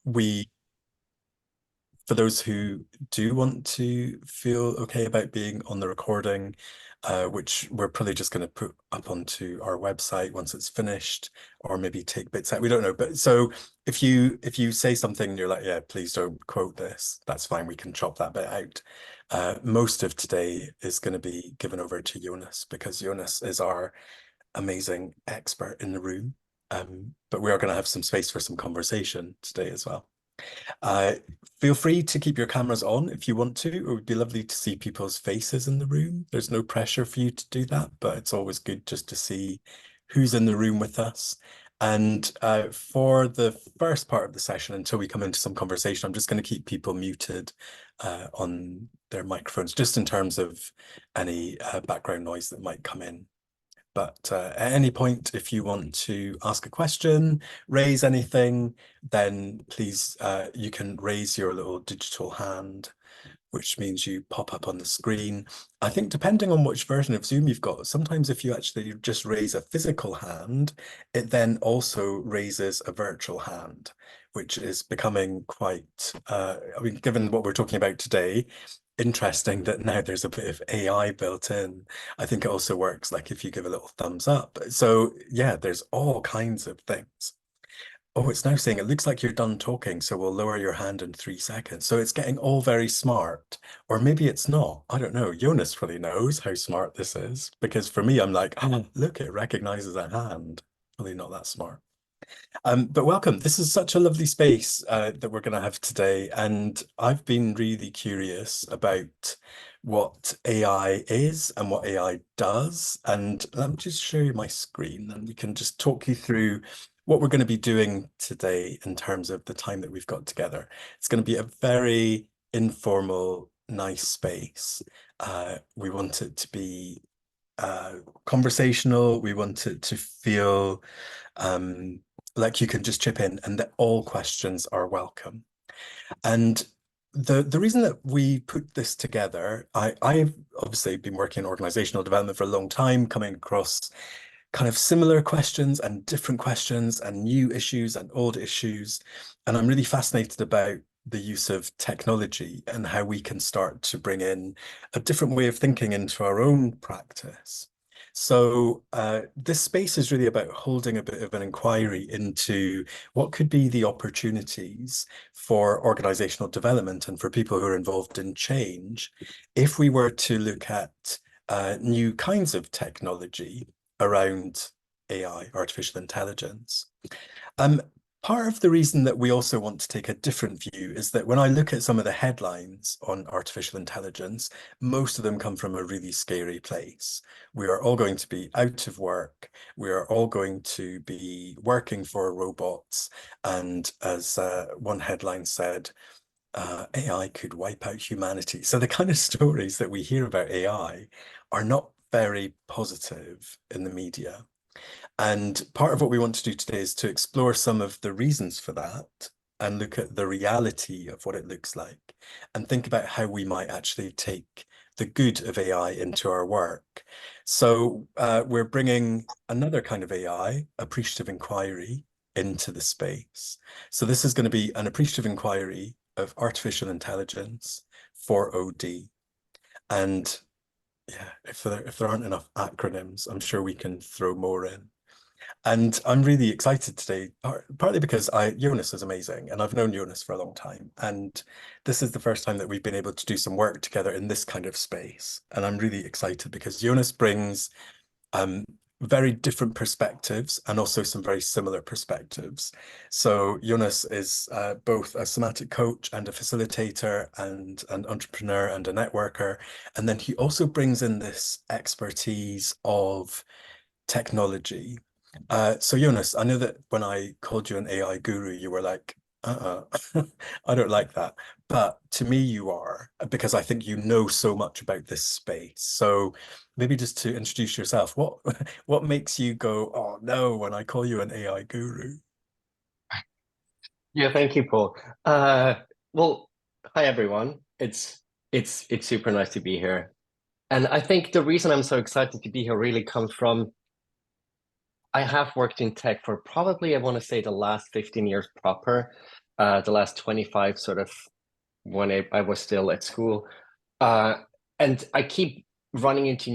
we for those who do want to feel okay about being on the recording, which we're probably just going to put up onto our website once it's finished, or maybe take bits out. We don't know. But so if you say something and you're like, yeah, please don't quote this, that's fine. We can chop that bit out. Most of today is going to be given over to Jonas because Jonas is our amazing expert in the room. But we are going to have some space for some conversation today as well. Uh, Feel free to keep your cameras on if you want to. It would be lovely to see people's faces in the room. There's no pressure for you to do that, but it's always good just to see who's in the room with us. And for the first part of the session, until we come into some conversation, I'm just going to keep people muted on their microphones, just in terms of any background noise that might come in. But at any point, if you want to ask a question, raise anything, then please, you can raise your little digital hand, which means you pop up on the screen. I think depending on which version of Zoom you've got, sometimes if you actually just raise a physical hand, it then also raises a virtual hand, which is becoming quite, I mean, given what we're talking about today, interesting that now there's a bit of AI built in. I think it also works like if you give a little thumbs up. So yeah, there's all kinds of things. Oh, it's now saying it looks like you're done talking, so we'll lower your hand in 3 seconds. So it's getting all very smart, or maybe it's not. I don't know. Jonas probably knows how smart this is because for me, I'm like, oh, look, it recognizes a hand. Probably not that smart. But welcome. This is such a lovely space that we're going to have today. And I've been really curious about what AI is and what AI does. And let me just show you my screen and we can just talk you through what we're going to be doing today in terms of the time that we've got together. It's going to be a very informal, nice space. We want it to be conversational. We want it to feel like you can just chip in and that all questions are welcome. And the reason that we put this together, I've obviously been working in organizational development for a long time, coming across kind of similar questions and different questions and new issues and old issues. And I'm really fascinated about the use of technology and how we can start to bring in a different way of thinking into our own practice. So this space is really about holding a bit of an inquiry into what could be the opportunities for organizational development and for people who are involved in change if we were to look at new kinds of technology around AI, artificial intelligence. Um, Part of the reason that we also want to take a different view is that when I look at some of the headlines on artificial intelligence, most of them come from a really scary place. We are all going to be out of work. We are all going to be working for robots. And as one headline said, AI could wipe out humanity. So the kind of stories that we hear about AI are not very positive in the media. And part of what we want to do today is to explore some of the reasons for that and look at the reality of what it looks like and think about how we might actually take the good of AI into our work. So we're bringing another kind of AI, appreciative inquiry, into the space. So this is going to be an appreciative inquiry of artificial intelligence for OD. And yeah, if there aren't enough acronyms, I'm sure we can throw more in. And I'm really excited today, partly because Jonas is amazing and I've known Jonas for a long time. And this is the first time that we've been able to do some work together in this kind of space. And I'm really excited because Jonas brings very different perspectives and also some very similar perspectives. So Jonas is both a somatic coach and a facilitator and an entrepreneur and a networker. And then he also brings in this expertise of technology. So Jonas, I know that when I called you an AI guru, you were like, I don't like that. But to me, you are, because I think you know so much about this space. So maybe just to introduce yourself, what makes you go, oh no, when I call you an AI guru? Yeah, thank you, Paul. Well, hi everyone. It's super nice to be here. And I think the reason I'm so excited to be here really comes from I have worked in tech for probably, I want to say, the last 15 years proper. the last 25 sort of when I was still at school. Uh, and I keep running into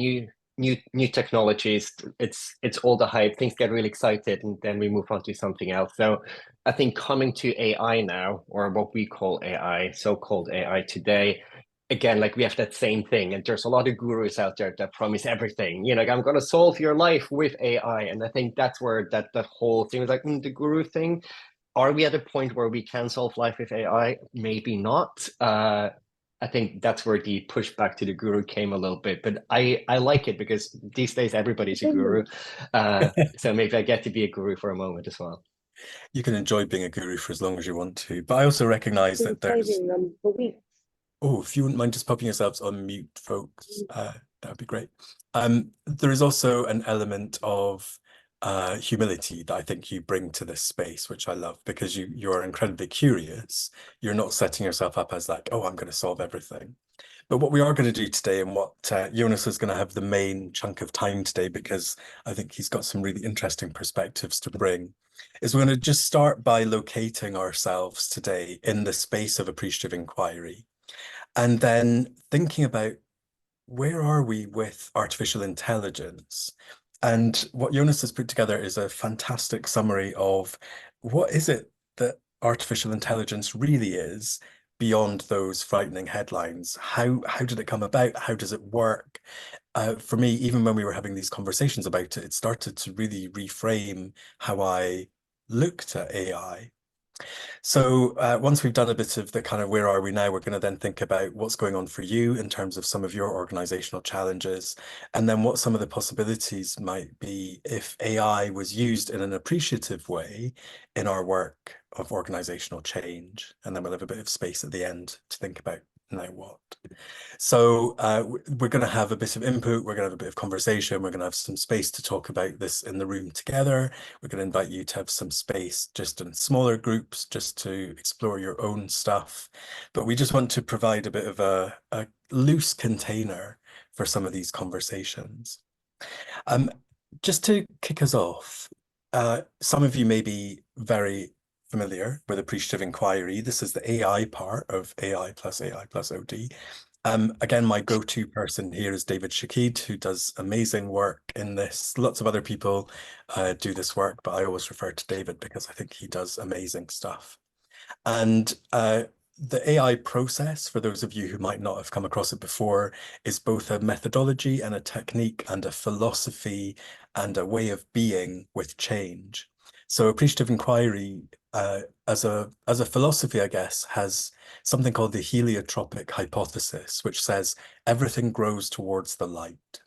new technologies. It's all the hype. Things get really excited, and then we move on to something else. So I think coming to AI now, or what we call AI, so-called AI today, again, like we have that same thing, and there's a lot of gurus out there that promise everything. Like I'm gonna solve your life with AI, and I think that's where that whole thing is like the guru thing. Are we at a point where we can solve life with AI? Maybe not. I think that's where the pushback to the guru came a little bit, but I like it because these days everybody's a guru. So maybe I get to be a guru for a moment as well. You can enjoy being a guru for as long as you want to, but I also recognize Been that there's saving them for weeks. oh, if you wouldn't mind just popping yourselves on mute, folks, that would be great. There is also an element of humility that I think you bring to this space, which I love, because you're incredibly curious. You're not setting yourself up as like, oh, I'm going to solve everything. But what we are going to do today, and what Jonas is going to have the main chunk of time today, because I think he's got some really interesting perspectives to bring, is we're going to just start by locating ourselves today in the space of appreciative inquiry. And then thinking about where are we with artificial intelligence? And what Jonas has put together is a fantastic summary of what is it that artificial intelligence really is beyond those frightening headlines. How did it come about? How does it work? For me, even when we were having these conversations about it, it started to really reframe how I looked at AI. So once we've done a bit of the kind of where are we now, we're going to then think about what's going on for you in terms of some of your organizational challenges, and then what some of the possibilities might be if AI was used in an appreciative way in our work of organizational change. And then we'll have a bit of space at the end to think about now what. So we're going to have a bit of input, we're going to have a bit of conversation, we're going to have some space to talk about this in the room together. We're going to invite you to have some space just in smaller groups, just to explore your own stuff. But we just want to provide a bit of a loose container for some of these conversations. Just to kick us off, some of you may be very familiar with appreciative inquiry. This is the AI part of AI plus OD. Again, my go-to person here is David Shakid, who does amazing work in this. Lots of other people do this work, but I always refer to David because I think he does amazing stuff. And the AI process, for those of you who might not have come across it before, is both a methodology and a technique and a philosophy and a way of being with change. So appreciative inquiry, as a philosophy, I guess, has something called the heliotropic hypothesis, which says everything grows towards the light.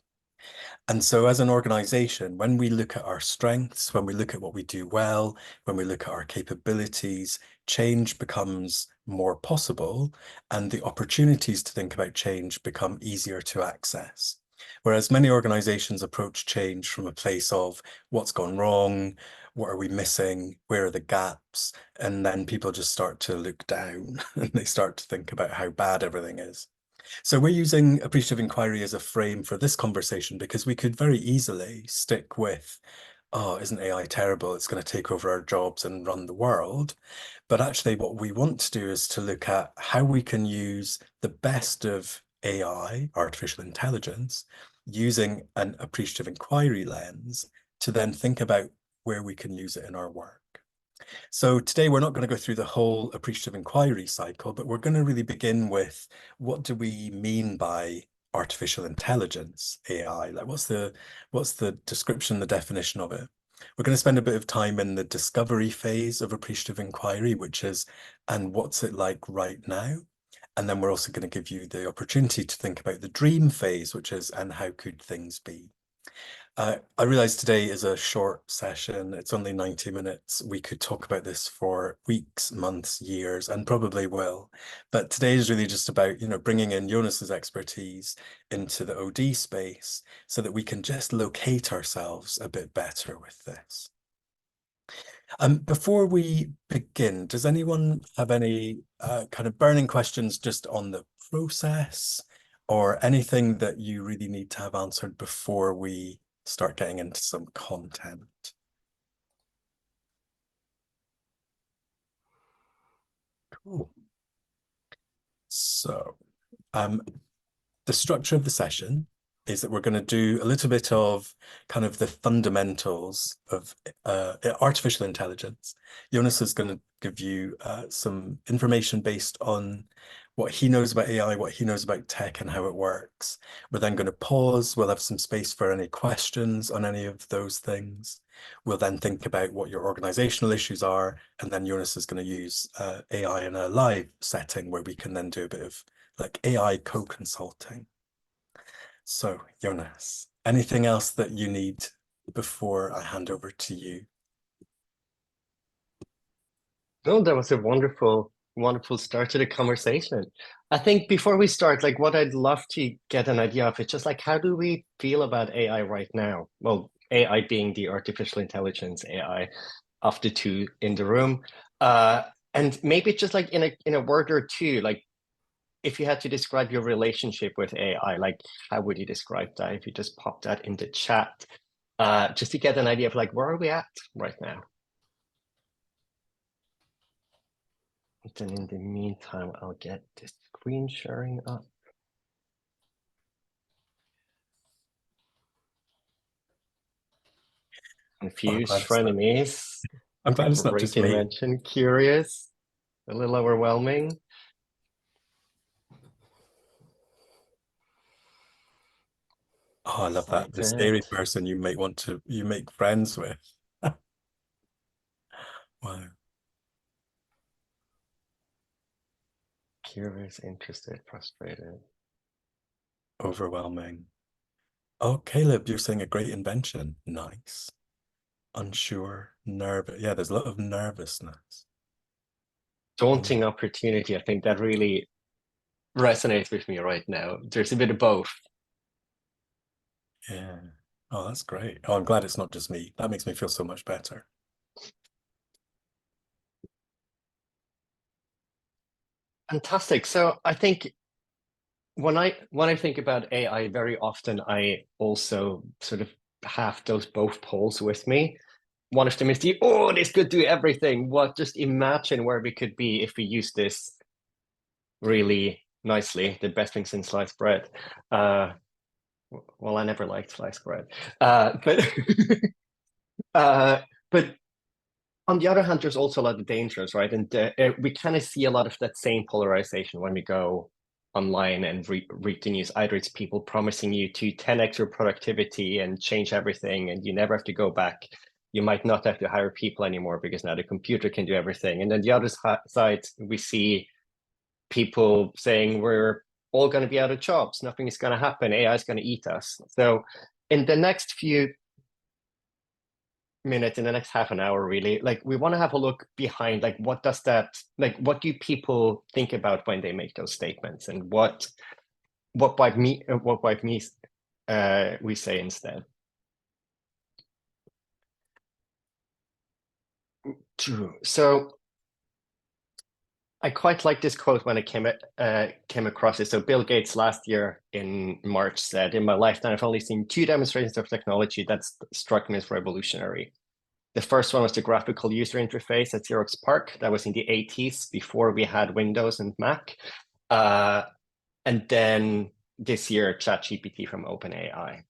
And so as an organization, when we look at our strengths, when we look at what we do well, when we look at our capabilities, change becomes more possible, and the opportunities to think about change become easier to access. Whereas many organizations approach change from a place of what's gone wrong, what are we missing, where are the gaps, and then people just start to look down and they start to think about how bad everything is. So we're using appreciative inquiry as a frame for this conversation because we could very easily stick with, oh, isn't AI terrible? It's going to take over our jobs and run the world. But actually what we want to do is to look at how we can use the best of AI, artificial intelligence, using an appreciative inquiry lens to then think about where we can use it in our work. So today we're not going to go through the whole appreciative inquiry cycle, but we're going to really begin with what do we mean by artificial intelligence, AI? Like what's the description, the definition of it? We're going to spend a bit of time in the discovery phase of appreciative inquiry, which is, and what's it like right now? And then we're also going to give you the opportunity to think about the dream phase, which is, and how could things be? I realize today is a short session. It's only 90 minutes. We could talk about this for weeks, months, years, and probably will. But today is really just about, bringing in Jonas's expertise into the OD space so that we can just locate ourselves a bit better with this. Before we begin, does anyone have any kind of burning questions just on the process or anything that you really need to have answered before we start getting into some content? Cool. So, um, the structure of the session is that we're going to do a little bit of kind of the fundamentals of artificial intelligence. Jonas is going to give you some information based on what he knows about AI, what he knows about tech and how it works. We're then going to pause. We'll have some space for any questions on any of those things. We'll then think about what your organizational issues are. And then Jonas is going to use AI in a live setting where we can then do a bit of like AI co-consulting. So, Jonas, anything else that you need before I hand over to you? No, that was a wonderful, wonderful start to the conversation. I think before we start, like what I'd love to get an idea of is just like how do we feel about AI right now? Well, AI being the artificial intelligence AI of the two in the room. And maybe just like in a word or two, like if you had to describe your relationship with AI, like how would you describe that? If you just pop that in the chat, just to get an idea of like where are we at right now? Then in the meantime, I'll get the screen sharing up. Confused, frenemies, I'm glad it's not great just me. invention, curious, a little overwhelming. Oh, I love that. The Excited, scary person you make friends with. Wow. curious, interested, frustrated. Overwhelming. Oh, Caleb, you're saying a great invention. Nice. Unsure, nervous. Yeah, there's a lot of nervousness. Daunting opportunity. I think that really resonates with me right now. There's a bit of both. Yeah. Oh, that's great. Oh, I'm glad it's not just me. That makes me feel so much better. Fantastic. So I think when I think about AI, very often I also sort of have those both poles with me. One of them is this could do everything. What just imagine where we could be if we use this really nicely, the best thing since sliced bread. Well, I never liked sliced bread. But uh, but on the other hand, there's also a lot of dangers, right? And we kind of see a lot of that same polarization when we go online and read the news. Either it's people promising you to 10x your productivity and change everything, and you never have to go back. You might not have to hire people anymore because now the computer can do everything. And then the other side, we see people saying we're all going to be out of jobs. Nothing is going to happen. AI is going to eat us. So in the next few minutes, in the next half an hour, really, like we want to have a look behind, like what does that, like what do people think about when they make those statements, and what we say instead. True. So I quite like this quote when it came across it. So Bill Gates last year in March said, "In my lifetime, I've only seen two demonstrations of technology that struck me as revolutionary. The first one was the graphical user interface at Xerox PARC. That was in the 80s, before we had Windows and Mac. And then this year, ChatGPT from OpenAI.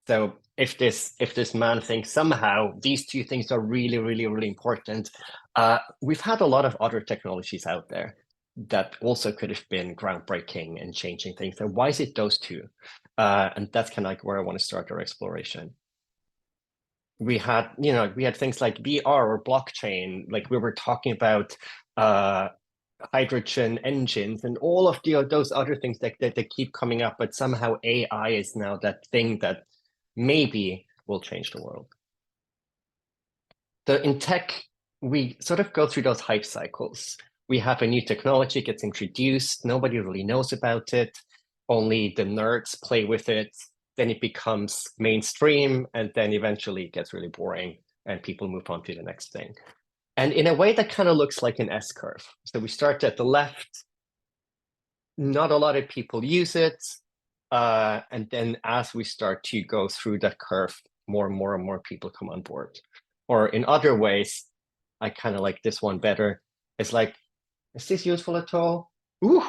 So if this man thinks somehow these two things are really, really, really important, we've had a lot of other technologies out there that also could have been groundbreaking and changing things. So why is it those two? And that's kind of like where I want to start our exploration. We had things like VR or blockchain, like we were talking about hydrogen engines and all of those other things that keep coming up, but somehow AI is now that thing that maybe will change the world. So in tech, we sort of go through those hype cycles. We have a new technology gets introduced, nobody really knows about it, only the nerds play with it, then it becomes mainstream, and then eventually it gets really boring and people move on to the next thing. And in a way that kind of looks like an S-curve. So we start at the left, not a lot of people use it. And then as we start to go through that curve, more and more and more people come on board. Or in other ways, I kind of like this one better. It's like is this useful at all? Ooh,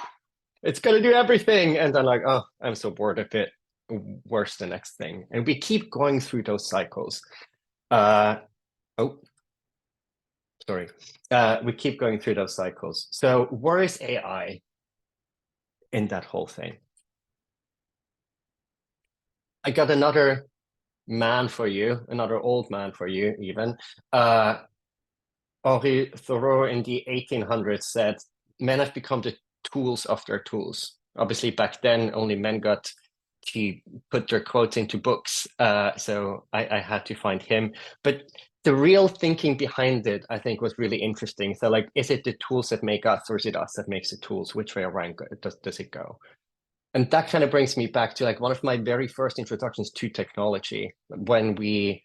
it's gonna do everything. And then like, oh, I'm so bored of it. Where's the next thing? And we keep going through those cycles. Oh, sorry. We keep going through those cycles. So where is AI in that whole thing? I got another man for you, another old man for you, even. Henri Thoreau in the 1800s said, men have become the tools of their tools. Obviously, back then, only men got to put their quotes into books. So I had to find him. But the real thinking behind it, I think, was really interesting. So, like, is it the tools that make us, or is it us that makes the tools? Which way around does it go? And that kind of brings me back to like one of my very first introductions to technology. When we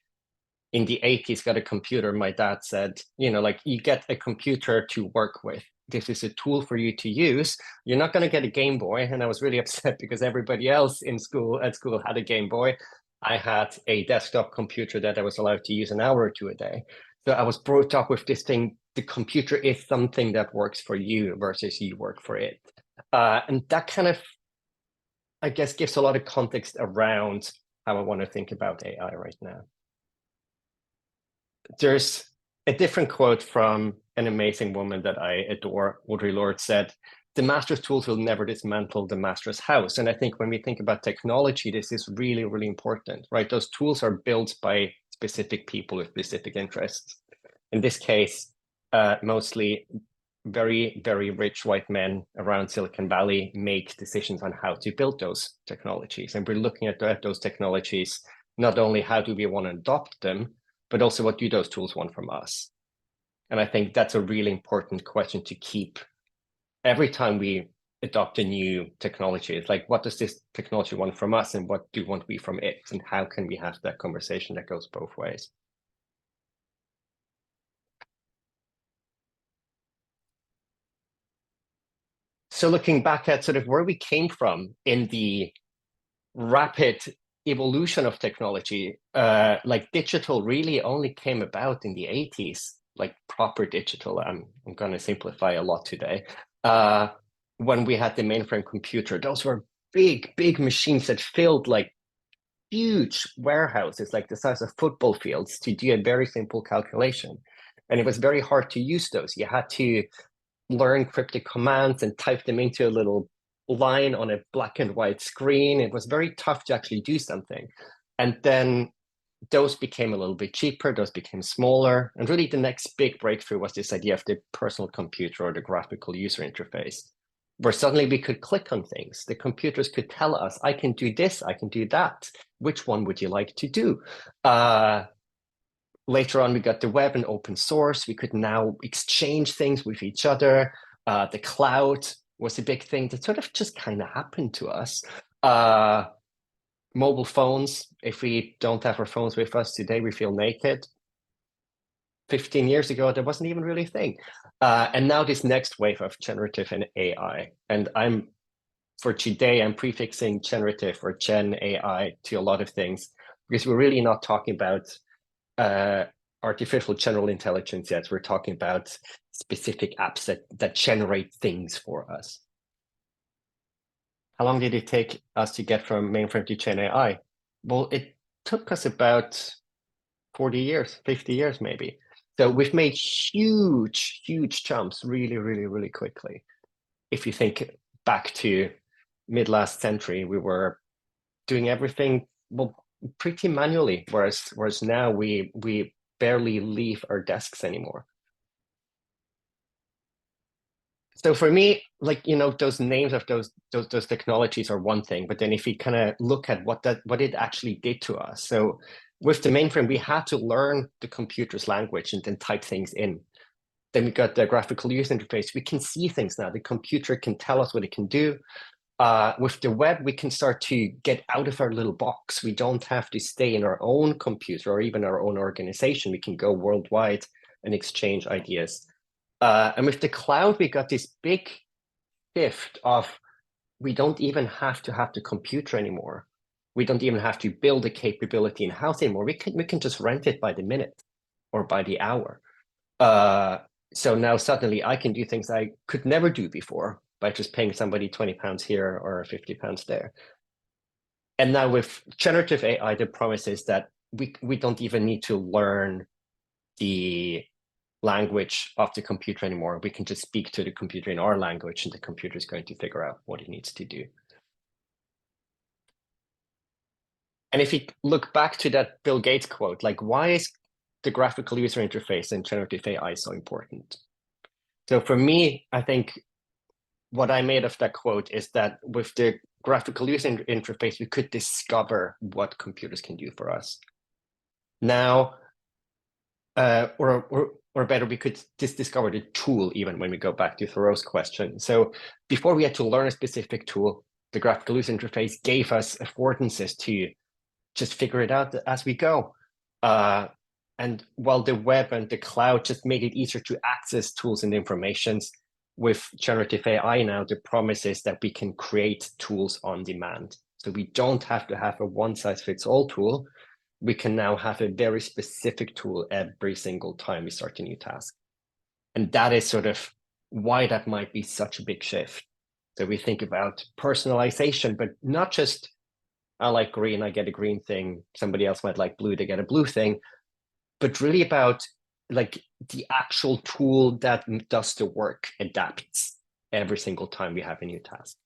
in the 80s got a computer, my dad said, you know, like you get a computer to work with. This is a tool for you to use. You're not going to get a Game Boy. And I was really upset because everybody else at school had a Game Boy. I had a desktop computer that I was allowed to use an hour or two a day. So I was brought up with this thing. The computer is something that works for you versus you work for it. And that kind of, I guess, gives a lot of context around how I want to think about AI right now. There's a different quote from an amazing woman that I adore. Audre Lorde said, the master's tools will never dismantle the master's house. And I think when we think about technology, this is really, really important, right? Those tools are built by specific people with specific interests. In this case, mostly very, very rich white men around Silicon Valley make decisions on how to build those technologies. And we're looking at those technologies, not only how do we want to adopt them, but also what do those tools want from us? And I think that's a really important question to keep every time we adopt a new technology. It's like, what does this technology want from us and what do want we from it? And how can we have that conversation that goes both ways? So looking back at sort of where we came from in the rapid evolution of technology, like digital really only came about in the 80s, like proper digital. I'm going to simplify a lot today. When we had the mainframe computer, those were big, big machines that filled like huge warehouses, like the size of football fields, to do a very simple calculation. And it was very hard to use those. You had to learn cryptic commands and type them into a little line on a black and white screen. It was very tough to actually do something. And then those became a little bit cheaper, those became smaller. And really the next big breakthrough was this idea of the personal computer or the graphical user interface, where suddenly we could click on things. The computers could tell us, I can do this, I can do that. Which one would you like to do? Later on, we got the web and open source. We could now exchange things with each other. The cloud was a big thing that sort of just kind of happened to us. Mobile phones, if we don't have our phones with us today, we feel naked. 15 years ago, that wasn't even really a thing. And now this next wave of generative and AI. And for today, I'm prefixing generative or Gen AI to a lot of things because we're really not talking about artificial general intelligence yet. We're talking about specific apps that generate things for us. How long did it take us to get from mainframe to Gen AI? Well, it took us about 40 years, 50 years maybe. So we've made huge, huge jumps really, really, really quickly. If you think back to mid last century, we were doing everything well pretty manually, whereas now we barely leave our desks anymore. So for me, like those names of those technologies are one thing, but then if you kind of look at what it actually did to us. So with the mainframe, we had to learn the computer's language and then type things in. Then we got the graphical user interface. We can see things now. The computer can tell us what it can do. With the web, we can start to get out of our little box. We don't have to stay in our own computer or even our own organization. We can go worldwide and exchange ideas. And with the cloud, we got this big shift of we don't even have to have the computer anymore. We don't even have to build a capability in house anymore. We can just rent it by the minute or by the hour. So now suddenly I can do things I could never do before by just paying somebody £20 here or £50 there. And now with generative AI, the promise is that we don't even need to learn the language of the computer anymore. We can just speak to the computer in our language, and the computer is going to figure out what it needs to do. And if you look back to that Bill Gates quote, like, why is the graphical user interface in generative AI so important? So for me, I think what I made of that quote is that with the graphical user interface, we could discover what computers can do for us. Now, or better, we could just discover the tool even when we go back to Thoreau's question. So before we had to learn a specific tool, the graphical user interface gave us affordances to just figure it out as we go. And while the web and the cloud just made it easier to access tools and informations, with generative AI now, the promise is that we can create tools on demand. So we don't have to have a one-size-fits-all tool. We can now have a very specific tool every single time we start a new task. And that is sort of why that might be such a big shift. So we think about personalization, but not just I like green, I get a green thing. Somebody else might like blue, they get a blue thing. But really about like the actual tool that does the work adapts every single time we have a new task.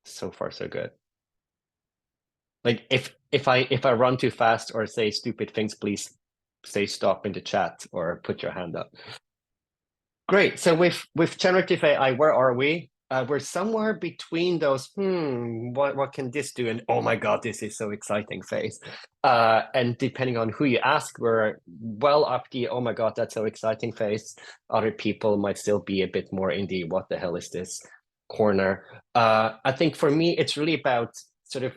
So far, so good. Like if I run too fast or say stupid things, please say stop in the chat or put your hand up. Great. So with generative AI, where are we? We're somewhere between those, what can this do? And oh my God, this is so exciting phase. And depending on who you ask, we're well up the, oh my God, that's so exciting phase. Other people might still be a bit more in the, what the hell is this corner? I think for me, it's really about sort of,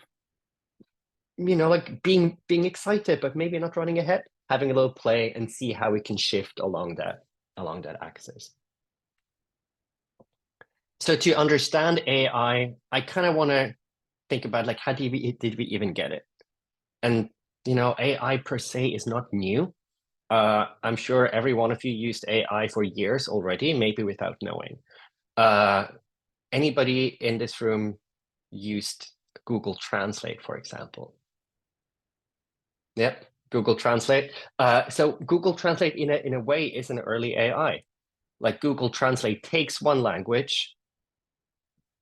like being excited, but maybe not running ahead, having a little play and see how we can shift along that axis. So to understand AI, I kind of want to think about like how did we even get it? And AI per se is not new. I'm sure every one of you used AI for years already, maybe without knowing. Anybody in this room used Google Translate, for example? Yep, Google Translate. So Google Translate in a way is an early AI. Like Google Translate takes one language,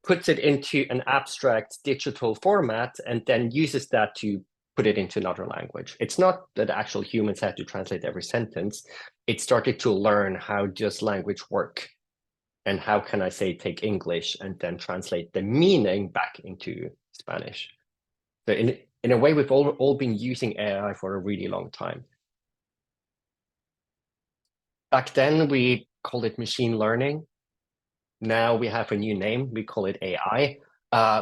puts it into an abstract digital format, and then uses that to put it into another language. It's not that actual humans had to translate every sentence. It started to learn how does language work, and how can I say take English and then translate the meaning back into Spanish. So in a way, we've all been using AI for a really long time. Back then, we called it machine learning. Now we have a new name. We call it AI.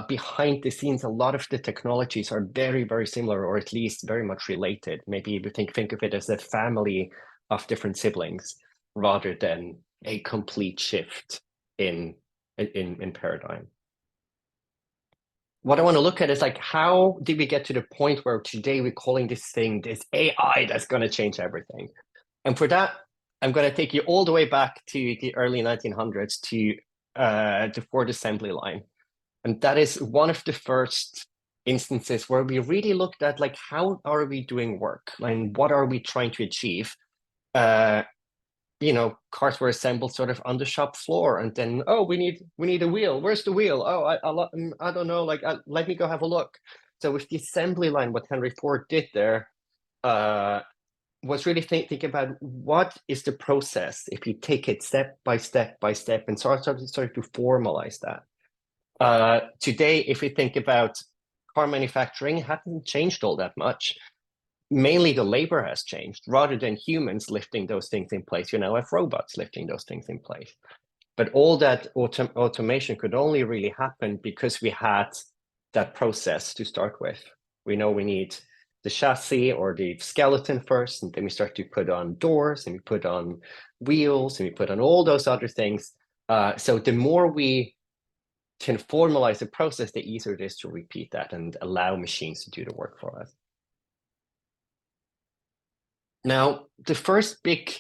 Behind the scenes, a lot of the technologies are very, very similar, or at least very much related. Maybe we think of it as a family of different siblings rather than a complete shift in paradigm. What I want to look at is like, how did we get to the point where today we're calling this thing this AI that's going to change everything? And for that, I'm going to take you all the way back to the early 1900s to the Ford assembly line. And that is one of the first instances where we really looked at like, how are we doing work? And what are we trying to achieve? Cars were assembled sort of on the shop floor, and then, oh, we need a wheel. Where's the wheel? Oh, I don't know. Like, let me go have a look. So with the assembly line, what Henry Ford did there was really think about what is the process if you take it step by step by step and start to formalize that. Today, if we think about car manufacturing, it hasn't changed all that much. Mainly the labor has changed. Rather than humans lifting those things in place, you now have robots lifting those things in place. But all that automation could only really happen because we had that process to start with. We know we need the chassis or the skeleton first, and then we start to put on doors, and we put on wheels, and we put on all those other things. So the more we can formalize the process, the easier it is to repeat that and allow machines to do the work for us. Now, the first big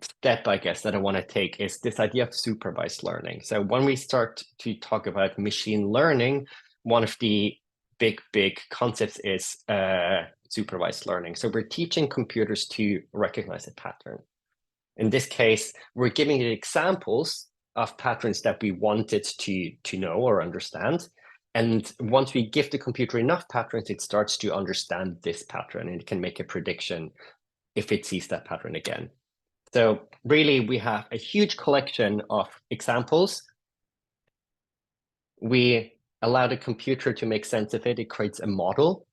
step, I guess, that I want to take is this idea of supervised learning. So when we start to talk about machine learning, one of the big concepts is supervised learning. So we're teaching computers to recognize a pattern. In this case, we're giving it examples of patterns that we want it to know or understand. And once we give the computer enough patterns, it starts to understand this pattern and it can make a prediction if it sees that pattern again. So really, we have a huge collection of examples. We allow the computer to make sense of it. It creates a model.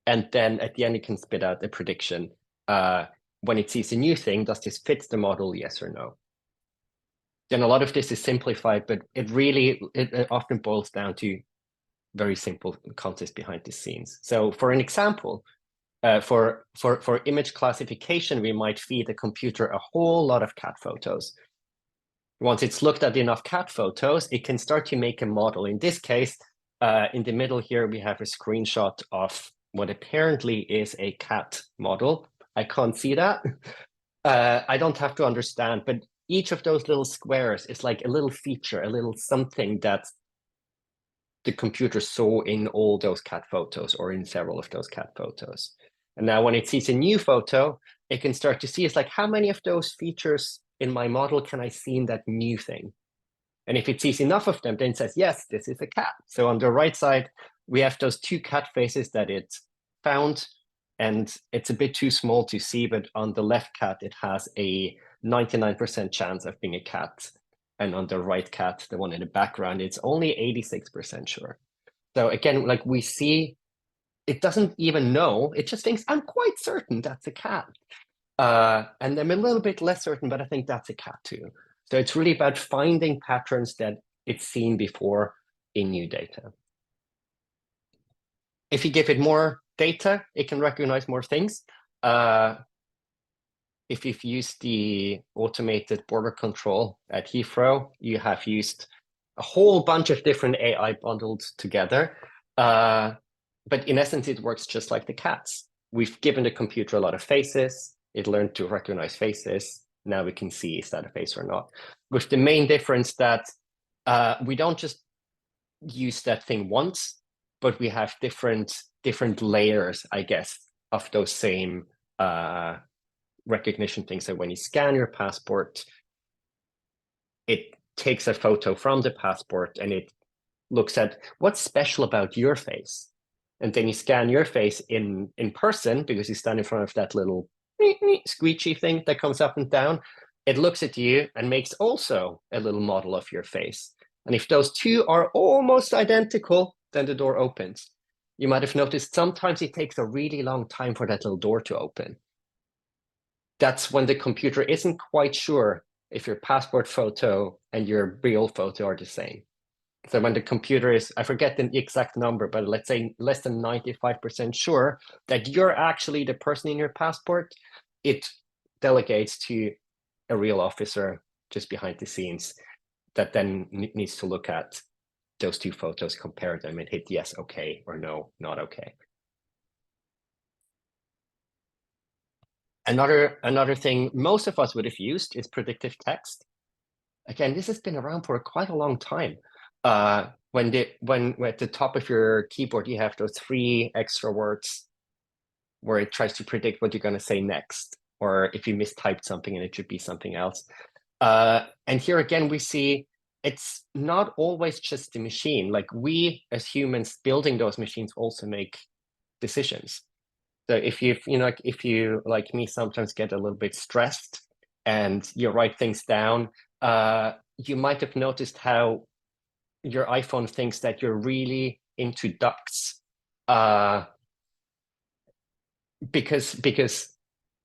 And then at the end, it can spit out a prediction. When it sees a new thing, does this fit the model, yes or no? Then a lot of this is simplified, but it often boils down to very simple concepts behind the scenes. So for an example, for image classification, we might feed the computer a whole lot of cat photos. Once it's looked at enough cat photos, it can start to make a model. In this case, in the middle here, we have a screenshot of what apparently is a cat model. I can't see that. I don't have to understand, but each of those little squares is like a little feature, a little something that the computer saw in all those cat photos or in several of those cat photos. And now when it sees a new photo, it can start to see, it's like, how many of those features in my model can I see in that new thing? And if it sees enough of them, then it says, yes, this is a cat. So on the right side, we have those two cat faces that it found, and it's a bit too small to see, but on the left cat, it has a 99% chance of being a cat. And on the right cat, the one in the background, it's only 86% sure. So again, like we see, it doesn't even know, it just thinks, I'm quite certain that's a cat. And I'm a little bit less certain, but I think that's a cat too. So it's really about finding patterns that it's seen before in new data. If you give it more data, it can recognize more things. If you've used the automated border control at Heathrow, you have used a whole bunch of different AI bundled together. But in essence, it works just like the cats. We've given the computer a lot of faces. It learned to recognize faces. Now we can see is that a face or not. With the main difference that we don't just use that thing once, but we have different layers, I guess, of those same recognition things. So when you scan your passport, it takes a photo from the passport and it looks at what's special about your face. And then you scan your face in person because you stand in front of that little squeegee thing that comes up and down. It looks at you and makes also a little model of your face. And if those two are almost identical, then the door opens. You might have noticed sometimes it takes a really long time for that little door to open. That's when the computer isn't quite sure if your passport photo and your real photo are the same. So when the computer is, I forget the exact number, but let's say less than 95% sure that you're actually the person in your passport, it delegates to a real officer just behind the scenes that then needs to look at those two photos, compare them, and hit yes, okay, or no, not okay. Another thing most of us would have used is predictive text. Again, this has been around for quite a long time. When at the top of your keyboard, you have those 3 extra words where it tries to predict what you're going to say next, or if you mistyped something and it should be something else. And here again, we see it's not always just the machine. Like we as humans building those machines also make decisions. So if if you like me sometimes get a little bit stressed and you write things down, you might have noticed how your iPhone thinks that you're really into ducks, because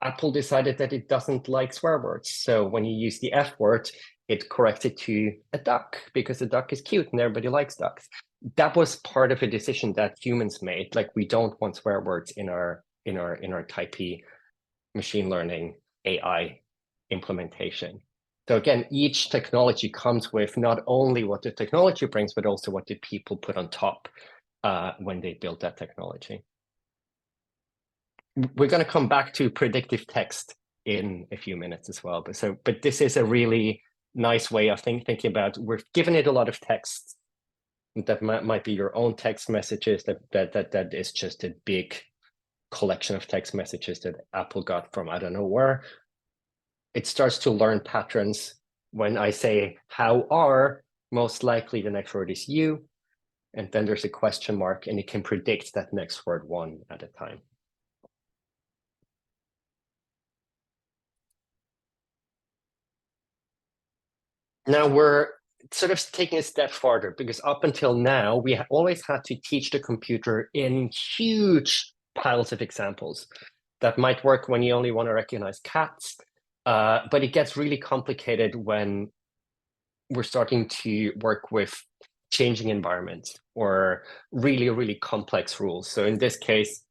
Apple decided that it doesn't like swear words. So when you use the F word, it corrects it to a duck because a duck is cute and everybody likes ducks. That was part of a decision that humans made. Like we don't want swear words in our type P machine learning AI implementation. So again, each technology comes with not only what the technology brings, but also what the people put on top when they build that technology. we're going to come back to predictive text in a few minutes as well. But this is a really nice way of thinking about, we're giving it a lot of text that might be your own text messages, that is just a big collection of text messages that Apple got from I don't know where. It starts to learn patterns. When I say how are, most likely the next word is you, and then there's a question mark, and it can predict that next word one at a time. Now we're sort of taking a step farther, because up until now, we always had to teach the computer in huge piles of examples. That might work when you only want to recognize cats, but it gets really complicated when we're starting to work with changing environments or really, really complex rules. So in this case,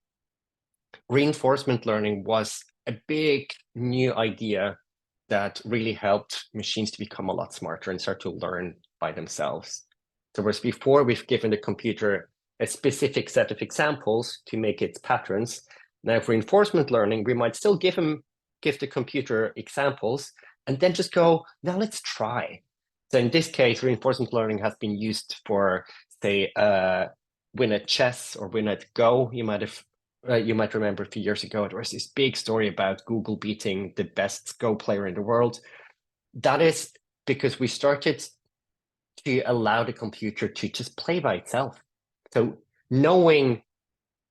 reinforcement learning was a big new idea that really helped machines to become a lot smarter and start to learn by themselves. So whereas before we've given the computer a specific set of examples to make its patterns, now for reinforcement learning, we might still give the computer examples and then just go, now let's try. So in this case, reinforcement learning has been used for, say, win at chess or win at Go. You might remember a few years ago, there was this big story about Google beating the best Go player in the world. That is because we started to allow the computer to just play by itself. So knowing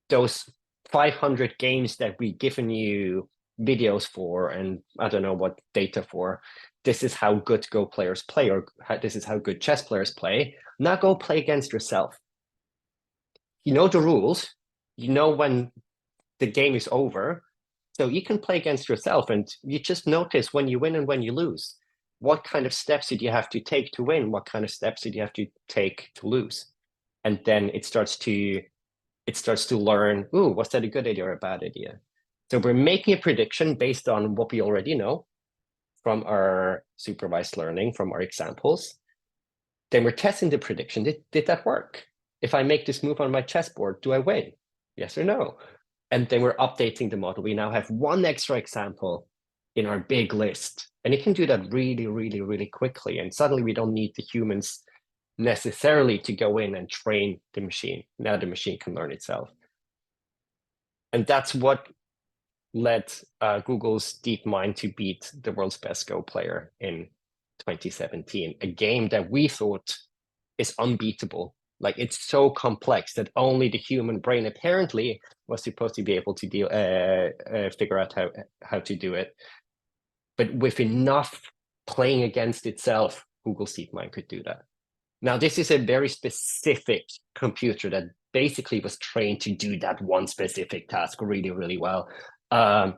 those 500 games that we've given you videos for, and I don't know what data for, this is how good Go players play, or this is how good chess players play. Now go play against yourself. You know the rules. You know when the game is over. So you can play against yourself, and you just notice when you win and when you lose. What kind of steps did you have to take to win? What kind of steps did you have to take to lose? And then it starts to learn, ooh, was that a good idea or a bad idea? So we're making a prediction based on what we already know from our supervised learning, from our examples. Then we're testing the prediction. Did that work? If I make this move on my chessboard, do I win? Yes or no? And then we're updating the model. We now have one extra example in our big list. And it can do that really, really, really quickly. And suddenly we don't need the humans necessarily to go in and train the machine. Now the machine can learn itself. And that's what led Google's DeepMind to beat the world's best Go player in 2017, a game that we thought is unbeatable. Like, it's so complex that only the human brain apparently was supposed to be able to figure out how to do it. But with enough playing against itself, Google's DeepMind could do that. Now, this is a very specific computer that basically was trained to do that one specific task really, really well. But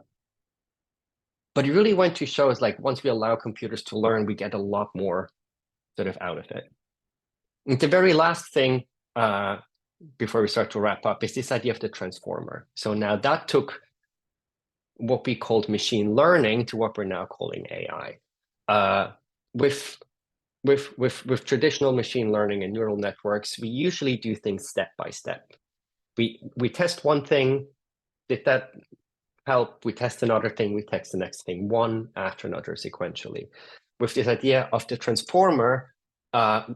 it really went to show us, like, once we allow computers to learn, we get a lot more sort of out of it. And the very last thing before we start to wrap up is this idea of the transformer. So now that took what we called machine learning to what we're now calling AI. With traditional machine learning and neural networks, we usually do things step by step. We test one thing, did that help? We test another thing, we test the next thing, one after another sequentially. With this idea of the transformer,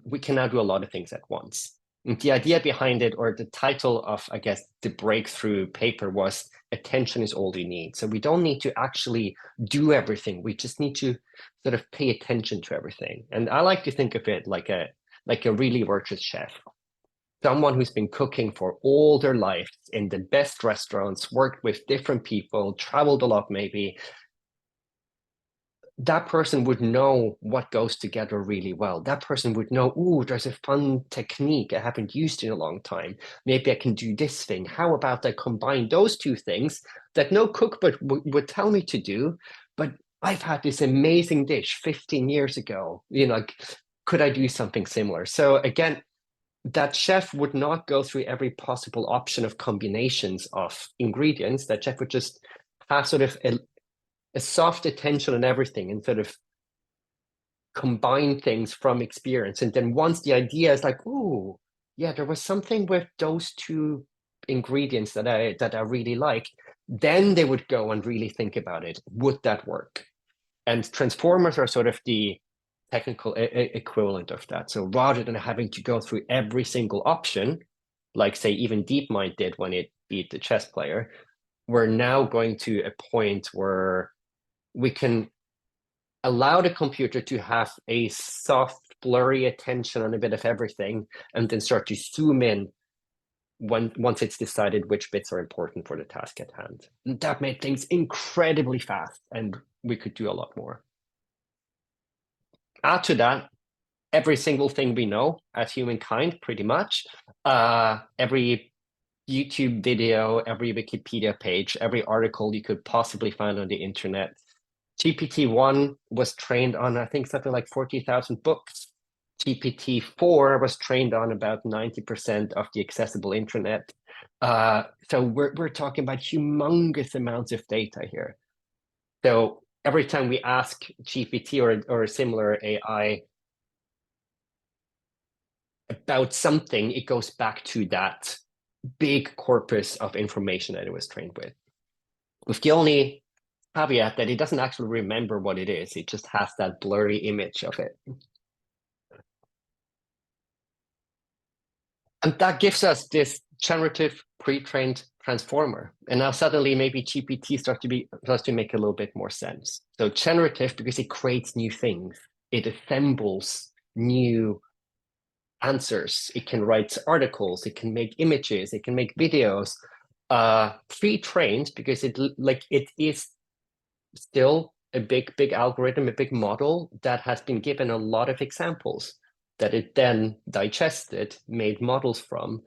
we can now do a lot of things at once. And the idea behind it, or the title of, I guess, the breakthrough paper was attention is all you need. So we don't need to actually do everything. We just need to sort of pay attention to everything. And I like to think of it like a really virtuous chef. Someone who's been cooking for all their life in the best restaurants, worked with different people, traveled a lot maybe. That person would know what goes together really well. That person would know, ooh, there's a fun technique I haven't used in a long time. Maybe I can do this thing. How about I combine those two things that no cook but would tell me to do, but I've had this amazing dish 15 years ago. You know, could I do something similar? So again, that chef would not go through every possible option of combinations of ingredients. That chef would just have sort of a soft attention on everything and sort of combine things from experience. And then once the idea is like, ooh, yeah, there was something with those two ingredients that I really like, Then they would go and really think about it. Would that work? And transformers are sort of the technical equivalent of that. So rather than having to go through every single option, like say even DeepMind did when it beat the chess player, we're now going to a point where we can allow the computer to have a soft, blurry attention on a bit of everything, and then start to zoom in once it's decided which bits are important for the task at hand. And that made things incredibly fast, and we could do a lot more. Add to that, every single thing we know as humankind, pretty much, every YouTube video, every Wikipedia page, every article you could possibly find on the internet. GPT-1 was trained on, I think, something like 40,000 books. GPT-4 was trained on about 90% of the accessible internet. So we're talking about humongous amounts of data here. So every time we ask GPT or a similar AI about something, it goes back to that big corpus of information that it was trained with the only caveat that it doesn't actually remember what it is. It just has that blurry image of it. And that gives us this generative pre-trained transformer. And now suddenly maybe GPT starts to make a little bit more sense. So generative because it creates new things. It assembles new answers. It can write articles. It can make images. It can make videos. Pre-trained because it is still a big algorithm, a big model that has been given a lot of examples that it then digested, made models from.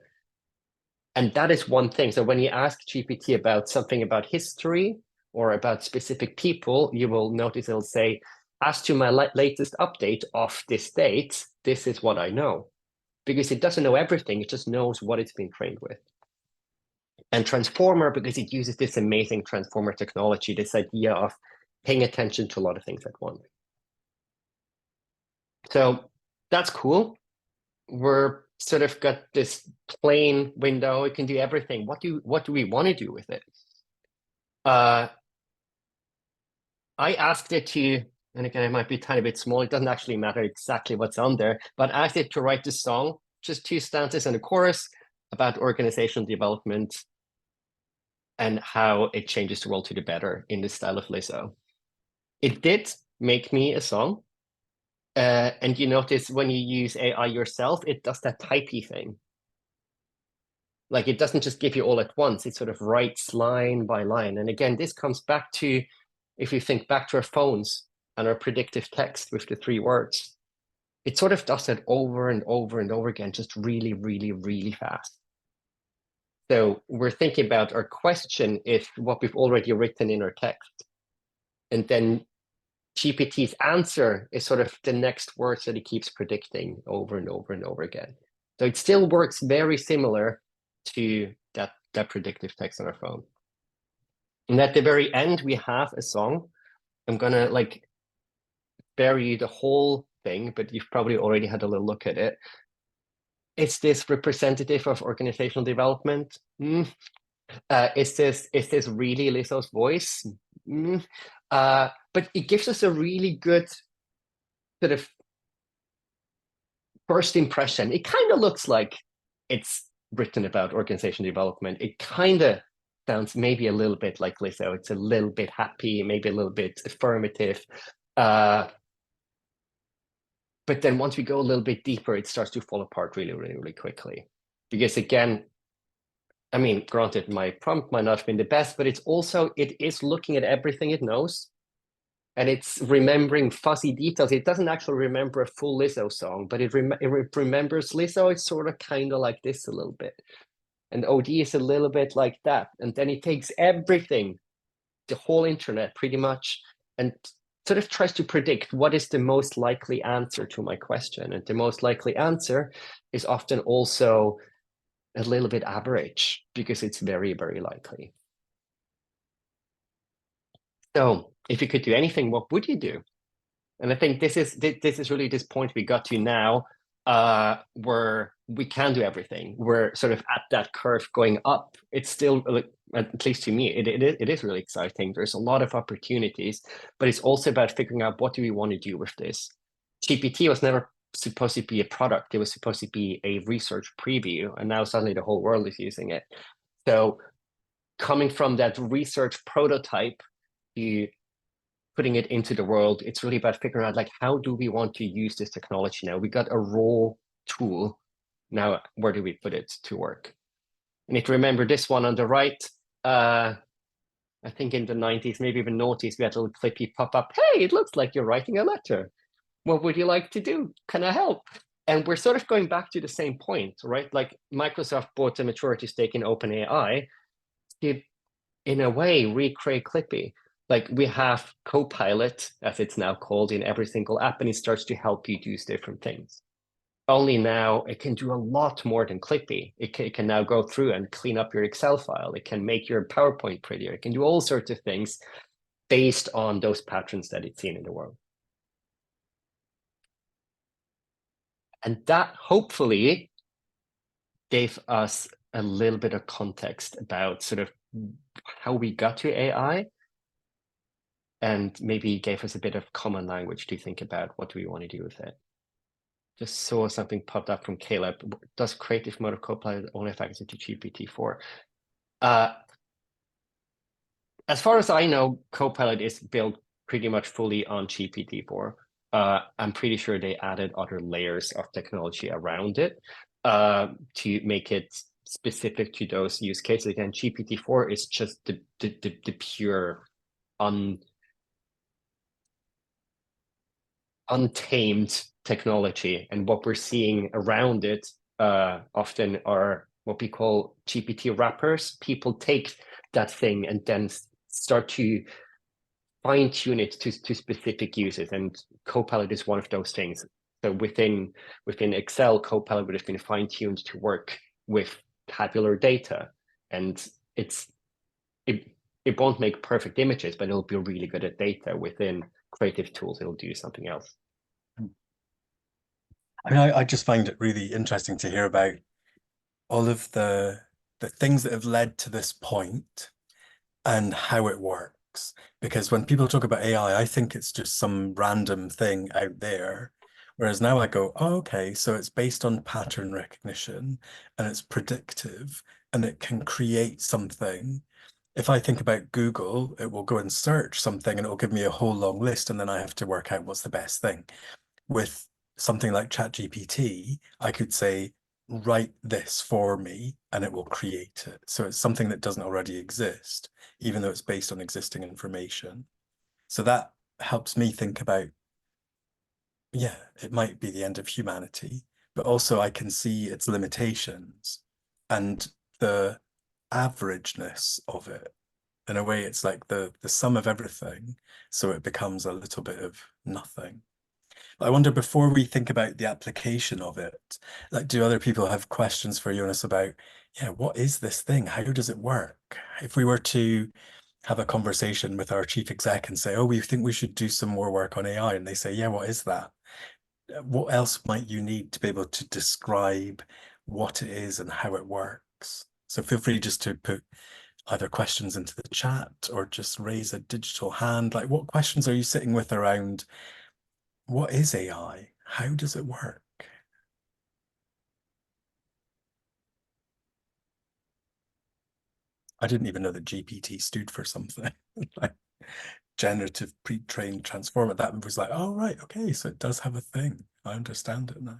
And that is one thing. So when you ask GPT about something about history or about specific people, you will notice it'll say, as to my latest update of this date, this is what I know. Because it doesn't know everything, it just knows what it's been trained with. And transformer, because it uses this amazing transformer technology, this idea of paying attention to a lot of things at once. So that's cool. We're sort of got this plain window. It can do everything. What do we want to do with it? I asked it to, and again, it might be a tiny bit small. It doesn't actually matter exactly what's on there, but I asked it to write this song, just 2 stanzas and a chorus about organizational development and how it changes the world to the better in the style of Lizzo. It did make me a song. And you notice when you use AI yourself, it does that typey thing. Like it doesn't just give you all at once, it sort of writes line by line. And again, this comes back to, if you think back to our phones and our predictive text with the 3 words, it sort of does that over and over and over again, just really, really, really fast. So we're thinking about our question is what we've already written in our text. And then GPT's answer is sort of the next words that it keeps predicting over and over and over again. So it still works very similar to that predictive text on our phone. And at the very end, we have a song. I'm gonna like spare you the whole thing, but you've probably already had a little look at it. Is this representative of organizational development? Is this really Lizzo's voice? But it gives us a really good sort of first impression. It kind of looks like it's written about organizational development. It kind of sounds maybe a little bit like Lizzo. It's a little bit happy, maybe a little bit affirmative. But then once we go a little bit deeper, it starts to fall apart really, really, really quickly. Because again, I mean, granted, my prompt might not have been the best, but it is looking at everything it knows. And it's remembering fuzzy details. It doesn't actually remember a full Lizzo song, but it remembers Lizzo. It's sort of kind of like this a little bit. And OD is a little bit like that. And then it takes everything, the whole internet pretty much, and sort of tries to predict what is the most likely answer to my question. And the most likely answer is often also a little bit average because it's very, very likely. So if you could do anything, what would you do? And I think this is really this point we got to now, where we can do everything. We're sort of at that curve going up. It's still, at least to me, it is really exciting. There's a lot of opportunities, but it's also about figuring out what do we want to do with this. GPT was never supposed to be a product. It was supposed to be a research preview, and now suddenly the whole world is using it. So coming from that research prototype to putting it into the world, it's really about figuring out, like, how do we want to use this technology now? We got a raw tool. Now, where do we put it to work? And if you remember this one on the right, I think in the 90s, maybe even noughties, we had a little clippy pop up. Hey, it looks like you're writing a letter. What would you like to do? Can I help? And we're sort of going back to the same point, right? Like Microsoft bought a majority stake in OpenAI to, in a way, recreate Clippy. Like we have Copilot, as it's now called, in every single app, and it starts to help you do different things. Only now it can do a lot more than Clippy. It can now go through and clean up your Excel file. It can make your PowerPoint prettier. It can do all sorts of things based on those patterns that it's seen in the world. And that hopefully gave us a little bit of context about sort of how we got to AI, and maybe gave us a bit of common language to think about what do we want to do with it. Just saw something popped up from Caleb. Does creative mode of Copilot only affect to GPT-4? As far as I know, Copilot is built pretty much fully on GPT-4. I'm pretty sure they added other layers of technology around it to make it specific to those use cases. Again, GPT-4 is just the pure untamed technology, and what we're seeing around it often are what we call GPT wrappers. People take that thing and then start to fine tune it to specific uses, and Copilot is one of those things. So within Excel, Copilot would have been fine tuned to work with tabular data, and it won't make perfect images, but it'll be really good at data. Within creative tools, it'll do something else. I mean, I just find it really interesting to hear about all of the things that have led to this point and how it works. Because when people talk about AI, I think it's just some random thing out there. Whereas now I go, oh, okay, so it's based on pattern recognition and it's predictive and it can create something. If I think about Google, it will go and search something and it will give me a whole long list, and then I have to work out what's the best thing. With something like ChatGPT, I could say, write this for me, and it will create it. So it's something that doesn't already exist, even though it's based on existing information. So that helps me think about, yeah, it might be the end of humanity, but also I can see its limitations and the averageness of it. In a way, it's like the sum of everything, so it becomes a little bit of nothing. But I wonder, before we think about the application of it, like, do other people have questions for Jonas about, yeah, what is this thing? How does it work? If we were to have a conversation with our chief exec and say, oh, we think we should do some more work on AI, and they say, yeah, what is that? What else might you need to be able to describe what it is and how it works? So feel free just to put either questions into the chat or just raise a digital hand. Like, what questions are you sitting with around what is AI? How does it work? I didn't even know that GPT stood for something like generative pre-trained transformer. That was like, oh, right, okay, so it does have a thing. I understand it now.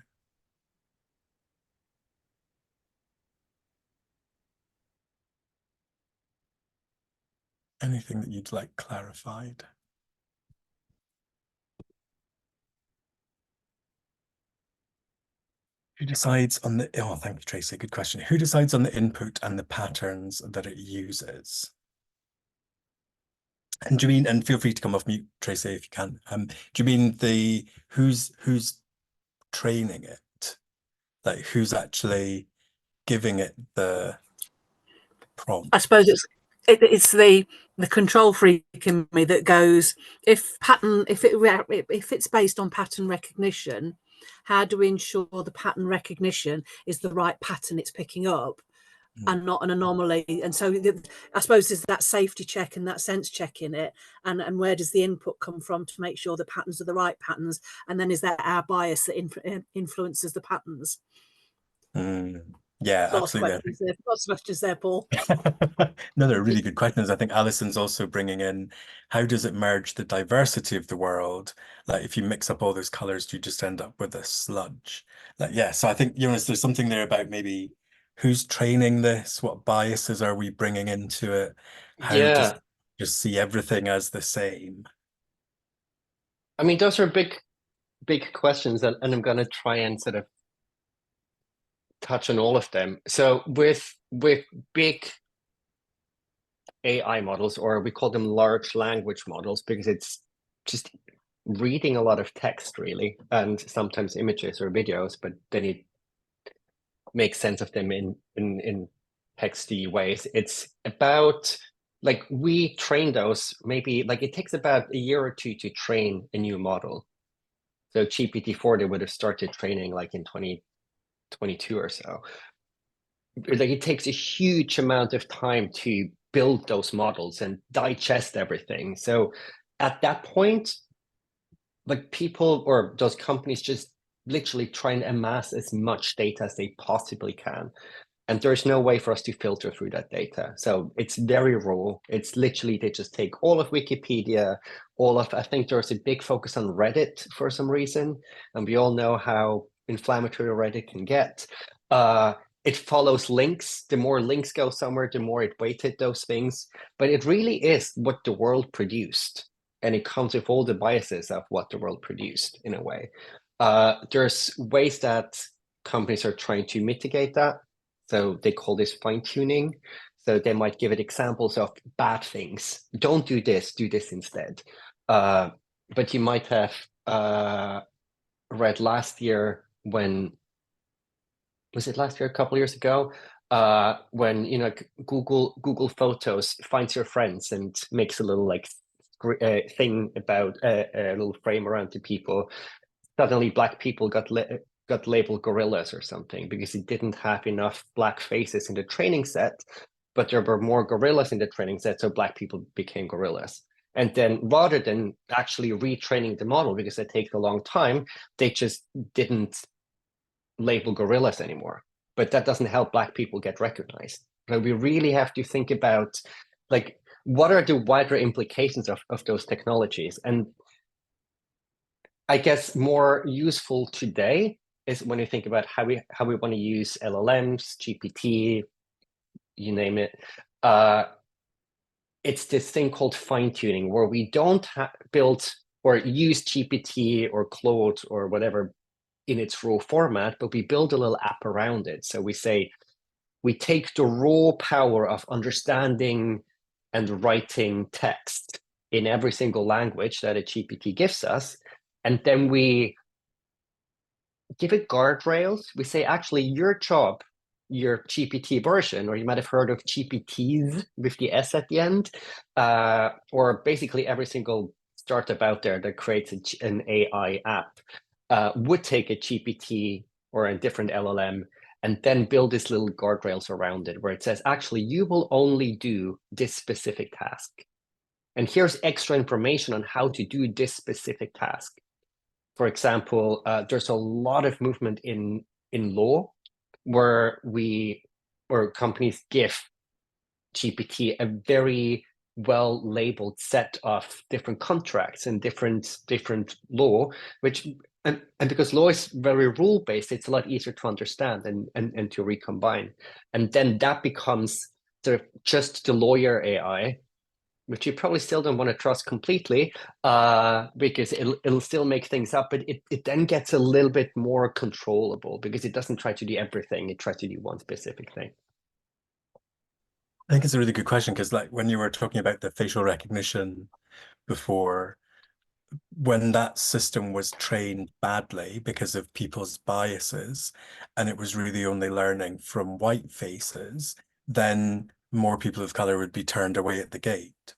Anything that you'd like clarified? Who decides on the, oh, thank you, Tracy, good question. Who decides on the input and the patterns that it uses? And do you mean, and feel free to come off mute, Tracy, if you can. Do you mean the who's training it? Like, who's actually giving it the prompt? I suppose it's the control freak in me that goes, if it's based on pattern recognition, how do we ensure the pattern recognition is the right pattern it's picking up and not an anomaly? And so I suppose there's that safety check and that sense check in it, and where does the input come from to make sure the patterns are the right patterns, and then is that our bias that influences the patterns? Yeah, Lots of absolutely. questions there. Lots of questions there, Paul. No, they're really good questions. I think Alison's also bringing in, how does it merge the diversity of the world? Like if you mix up all those colors, do you just end up with a sludge? Like, yeah, so I think, Jonas, there's something there about maybe who's training this? What biases are we bringing into it? How does Yeah, it just see everything as the same? I mean, those are big questions, and I'm going to try and sort of touch on all of them. So with big AI models, or we call them large language models, because it's just reading a lot of text, really, and sometimes images or videos, but then you make sense of them in texty ways. It's about, like, we train those, maybe like it takes about a year or two to train a new model. So GPT-4, they would have started training like in 2022 or so. Like it takes a huge amount of time to build those models and digest everything. So at that point, like people or those companies just literally try and amass as much data as they possibly can. And there's no way for us to filter through that data. So it's very raw. It's literally, they just take all of Wikipedia, I think there's a big focus on Reddit for some reason. And we all know how inflammatory Reddit can get. It follows links. The more links go somewhere, the more it weighted those things. But it really is what the world produced. And it comes with all the biases of what the world produced in a way. There's ways that companies are trying to mitigate that. So they call this fine tuning. So they might give it examples of bad things. Don't do this, do this instead. But you might have read last year was it last year, a couple of years ago, when Google Photos finds your friends and makes a little like thing about a little frame around the people. Suddenly black people got labeled gorillas or something because it didn't have enough black faces in the training set, but there were more gorillas in the training set, so black people became gorillas. And then rather than actually retraining the model, because it takes a long time, they just didn't label gorillas anymore. But that doesn't help black people get recognized. So we really have to think about, like, what are the wider implications of those technologies? And I guess more useful today is when you think about how we want to use LLMs, GPT, you name it. It's this thing called fine tuning, where we don't build or use GPT or Claude or whatever in its raw format, but we build a little app around it. So we say we take the raw power of understanding and writing text in every single language that a GPT gives us, and then we give it guardrails. We say, actually, your job, your GPT version, or you might have heard of GPTs with the S at the end, or basically every single startup out there that creates an AI app would take a GPT or a different LLM and then build these little guardrails around it, where it says, actually, you will only do this specific task. And here's extra information on how to do this specific task. For example, there's a lot of movement in law where companies give GPT a very well labeled set of different contracts and different law, which and because law is very rule based, it's a lot easier to understand and to recombine. And then that becomes sort of just the lawyer AI, which you probably still don't want to trust completely, because it'll still make things up, but it then gets a little bit more controllable because it doesn't try to do everything. It tries to do one specific thing. I think it's a really good question because, like, when you were talking about the facial recognition before, when that system was trained badly because of people's biases, and it was really only learning from white faces, then more people of color would be turned away at the gate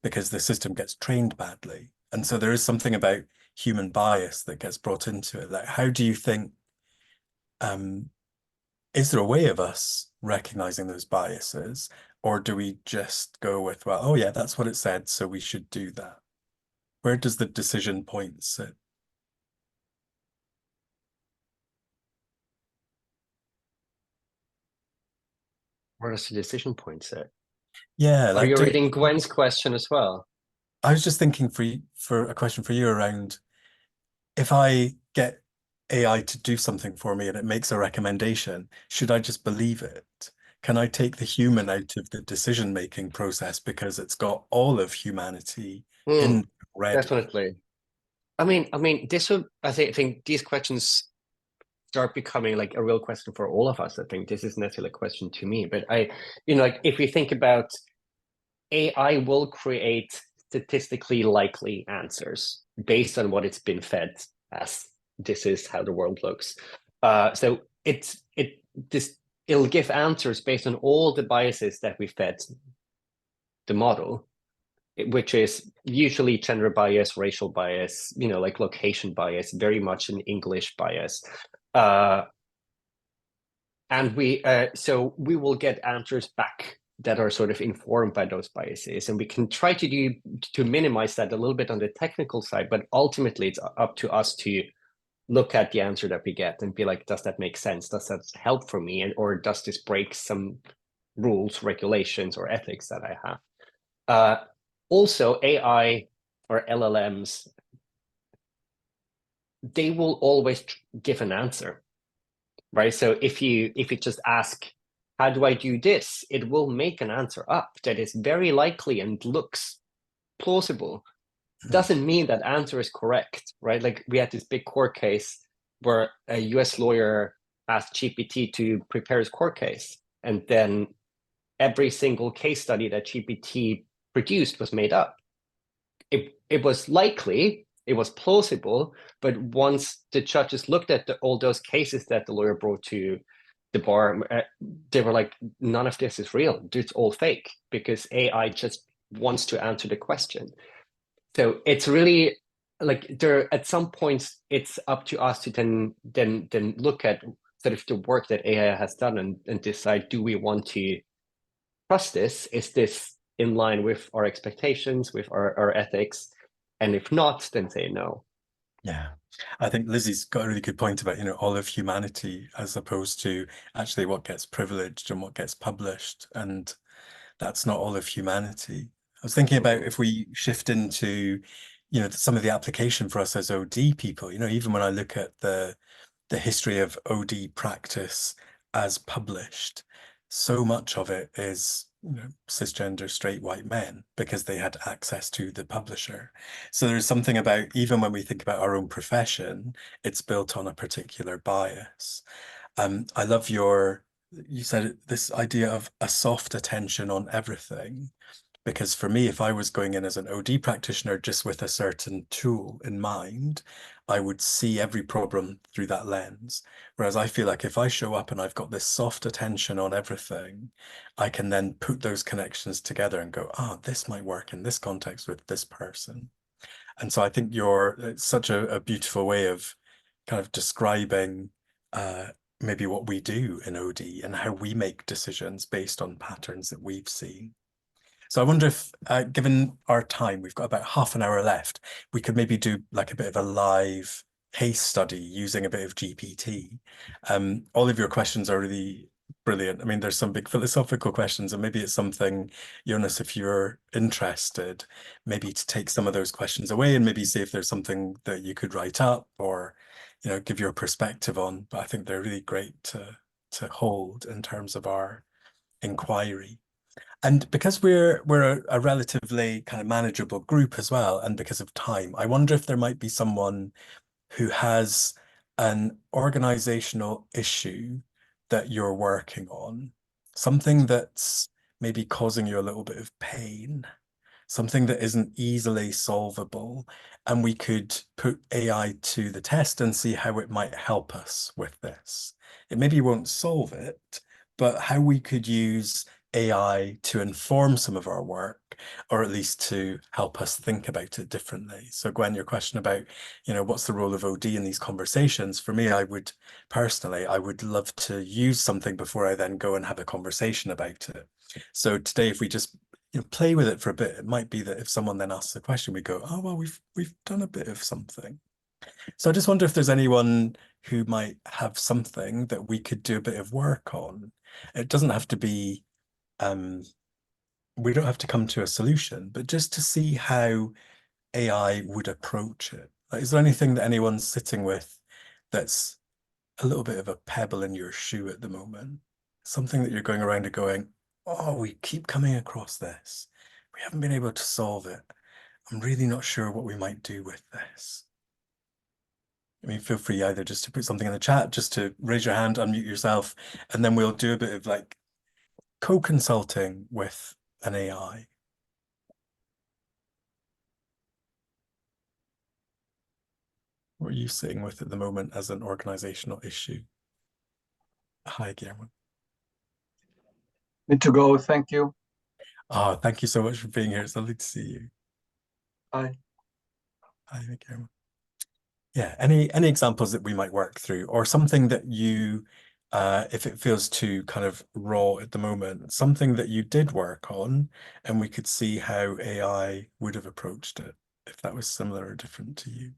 because the system gets trained badly. And so there is something about human bias that gets brought into it. Like, how do you think, is there a way of us recognizing those biases, or do we just go with, well, oh yeah, that's what it said, so we should do that? Where does the decision point sit? Where does the decision point sit? Yeah, Are like, you reading Gwen's question as well? I was just thinking for a question for you around, if I get AI to do something for me and it makes a recommendation, should I just believe it? Can I take the human out of the decision-making process because it's got all of humanity in already? Definitely. I mean, I think these questions start becoming like a real question for all of us. I think this isn't necessarily a question to me, but like if we think about AI will create statistically likely answers based on what it's been fed as this is how the world looks. So it'll give answers based on all the biases that we fed the model, which is usually gender bias, racial bias, like location bias, very much an English bias. And so we will get answers back that are sort of informed by those biases. And we can try to minimize that a little bit on the technical side, but ultimately it's up to us to look at the answer that we get and be like, does that make sense? Does that help for me? Or does this break some rules, regulations, or ethics that I have? Also, AI or LLMs, they will always give an answer, right? So if you just ask, how do I do this? It will make an answer up that is very likely and looks plausible. Doesn't mean that answer is correct, right? Like we had this big court case where a US lawyer asked GPT to prepare his court case, and then every single case study that GPT produced was made up. It was likely, it was plausible, but once the judges looked at all those cases that the lawyer brought to the bar, they were like, none of this is real. It's all fake because AI just wants to answer the question. So it's really like at some points it's up to us to then look at sort of the work that AI has done and decide, do we want to trust this? Is this in line with our expectations, with our ethics? And if not, then say no. Yeah, I think Lizzie's got a really good point about, all of humanity as opposed to actually what gets privileged and what gets published. And that's not all of humanity. I was thinking about if we shift into, some of the application for us as OD people, even when I look at the history of OD practice as published, so much of it is cisgender straight white men because they had access to the publisher. So there's something about, even when we think about our own profession, it's built on a particular bias. I love you said this idea of a soft attention on everything. Because for me, if I was going in as an OD practitioner just with a certain tool in mind, I would see every problem through that lens. Whereas I feel like if I show up and I've got this soft attention on everything, I can then put those connections together and go, this might work in this context with this person. And so I think it's such a beautiful way of kind of describing maybe what we do in OD and how we make decisions based on patterns that we've seen. So I wonder if, given our time, we've got about half an hour left, we could maybe do like a bit of a live case study using a bit of GPT. All of your questions are really brilliant. I mean, there's some big philosophical questions, and maybe it's something, Jonas, if you're interested, maybe to take some of those questions away and maybe see if there's something that you could write up or, give your perspective on. But I think they're really great to hold in terms of our inquiry. And because we're a relatively kind of manageable group as well, and because of time, I wonder if there might be someone who has an organizational issue that you're working on, something that's maybe causing you a little bit of pain, something that isn't easily solvable, and we could put AI to the test and see how it might help us with this. It maybe won't solve it, but how we could use AI to inform some of our work, or at least to help us think about it differently. So Gwen, your question about, what's the role of OD in these conversations? For me, I would love to use something before I then go and have a conversation about it. So today, if we just play with it for a bit, it might be that if someone then asks a question, we go, oh, well, we've done a bit of something. So I just wonder if there's anyone who might have something that we could do a bit of work on. It doesn't have to be, we don't have to come to a solution, but just to see how AI would approach it. Like, is there anything that anyone's sitting with that's a little bit of a pebble in your shoe at the moment? Something that you're going around and going, oh, we keep coming across this. We haven't been able to solve it. I'm really not sure what we might do with this. I mean, feel free either just to put something in the chat, just to raise your hand, unmute yourself, and then we'll do a bit of like co-consulting with an AI. What are you sitting with at the moment as an organizational issue? Hi, Guillermo. Need to go, thank you. Oh, thank you so much for being here. It's lovely to see you. Bye. Hi, Guillermo. Yeah, any examples that we might work through, or something that you, if it feels too kind of raw at the moment, something that you did work on, and we could see how AI would have approached it, if that was similar or different to you.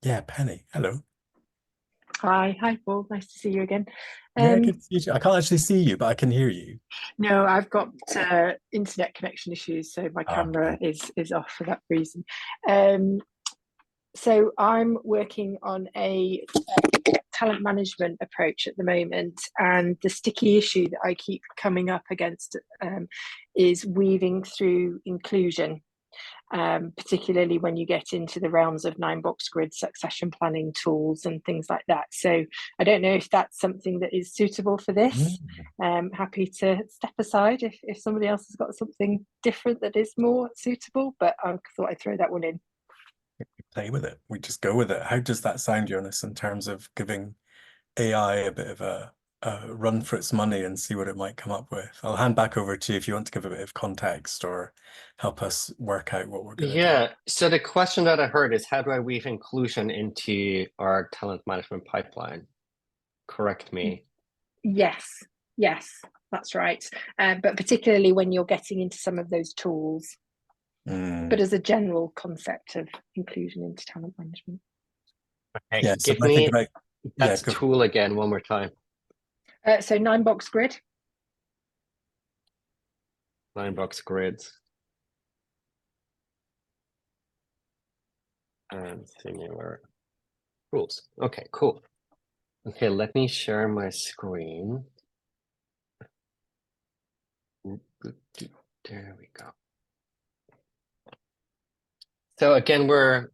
Yeah, Penny, hello. Hi, Paul. Nice to see you again. Yeah, good to see you too. I can't actually see you, but I can hear you. No, I've got internet connection issues, so my camera Okay. is off for that reason. So I'm working on a talent management approach at the moment, and the sticky issue that I keep coming up against is weaving through inclusion. Particularly when you get into the realms of 9-box grid succession planning tools and things like that. So I don't know if that's something that is suitable for this. Happy to step aside if somebody else has got something different that is more suitable, but I thought I'd throw that one in. Play with it. We just go with it. How does that sound, Jonas, in terms of giving AI a bit of a run for its money and see what it might come up with? I'll hand back over to you if you want to give a bit of context or help us work out what we're going to do. Yeah, so the question that I heard is, how do I weave inclusion into our talent management pipeline? Correct me. Yes, that's right. But particularly when you're getting into some of those tools, but as a general concept of inclusion into talent management. Okay, Yeah, so give I think me about that tool again one more time. So 9-box grid. 9-box grids. And similar rules. Okay, cool. Okay, let me share my screen. There we go. So again, we're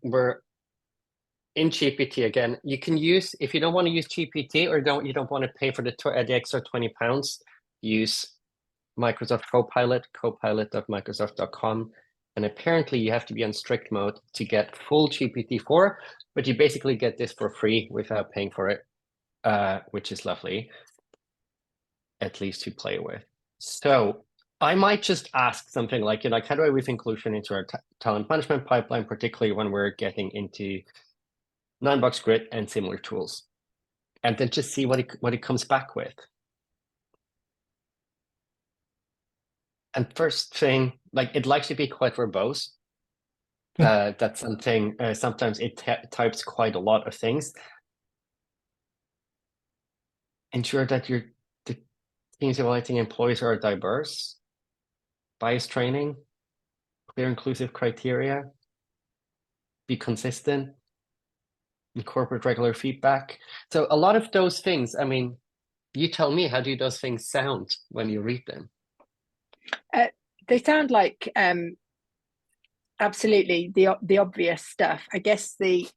in GPT again. You can use, if you don't want to use GPT or you don't want to pay for the extra £20, use Microsoft Copilot, copilot.microsoft.com. And apparently you have to be on strict mode to get full GPT-4, but you basically get this for free without paying for it, which is lovely, at least to play with. So I might just ask something like, how do I weave inclusion into our talent management pipeline, particularly when we're getting into 9-box grid and similar tools, and then just see what it comes back with. And first thing, it likes to be quite verbose. That's something, sometimes it types quite a lot of things. Ensure that the teams evaluating employees are diverse. Bias training, clear inclusive criteria, be consistent, incorporate regular feedback. So a lot of those things, I mean, you tell me, how do those things sound when you read them? They sound like absolutely the obvious stuff. I guess there's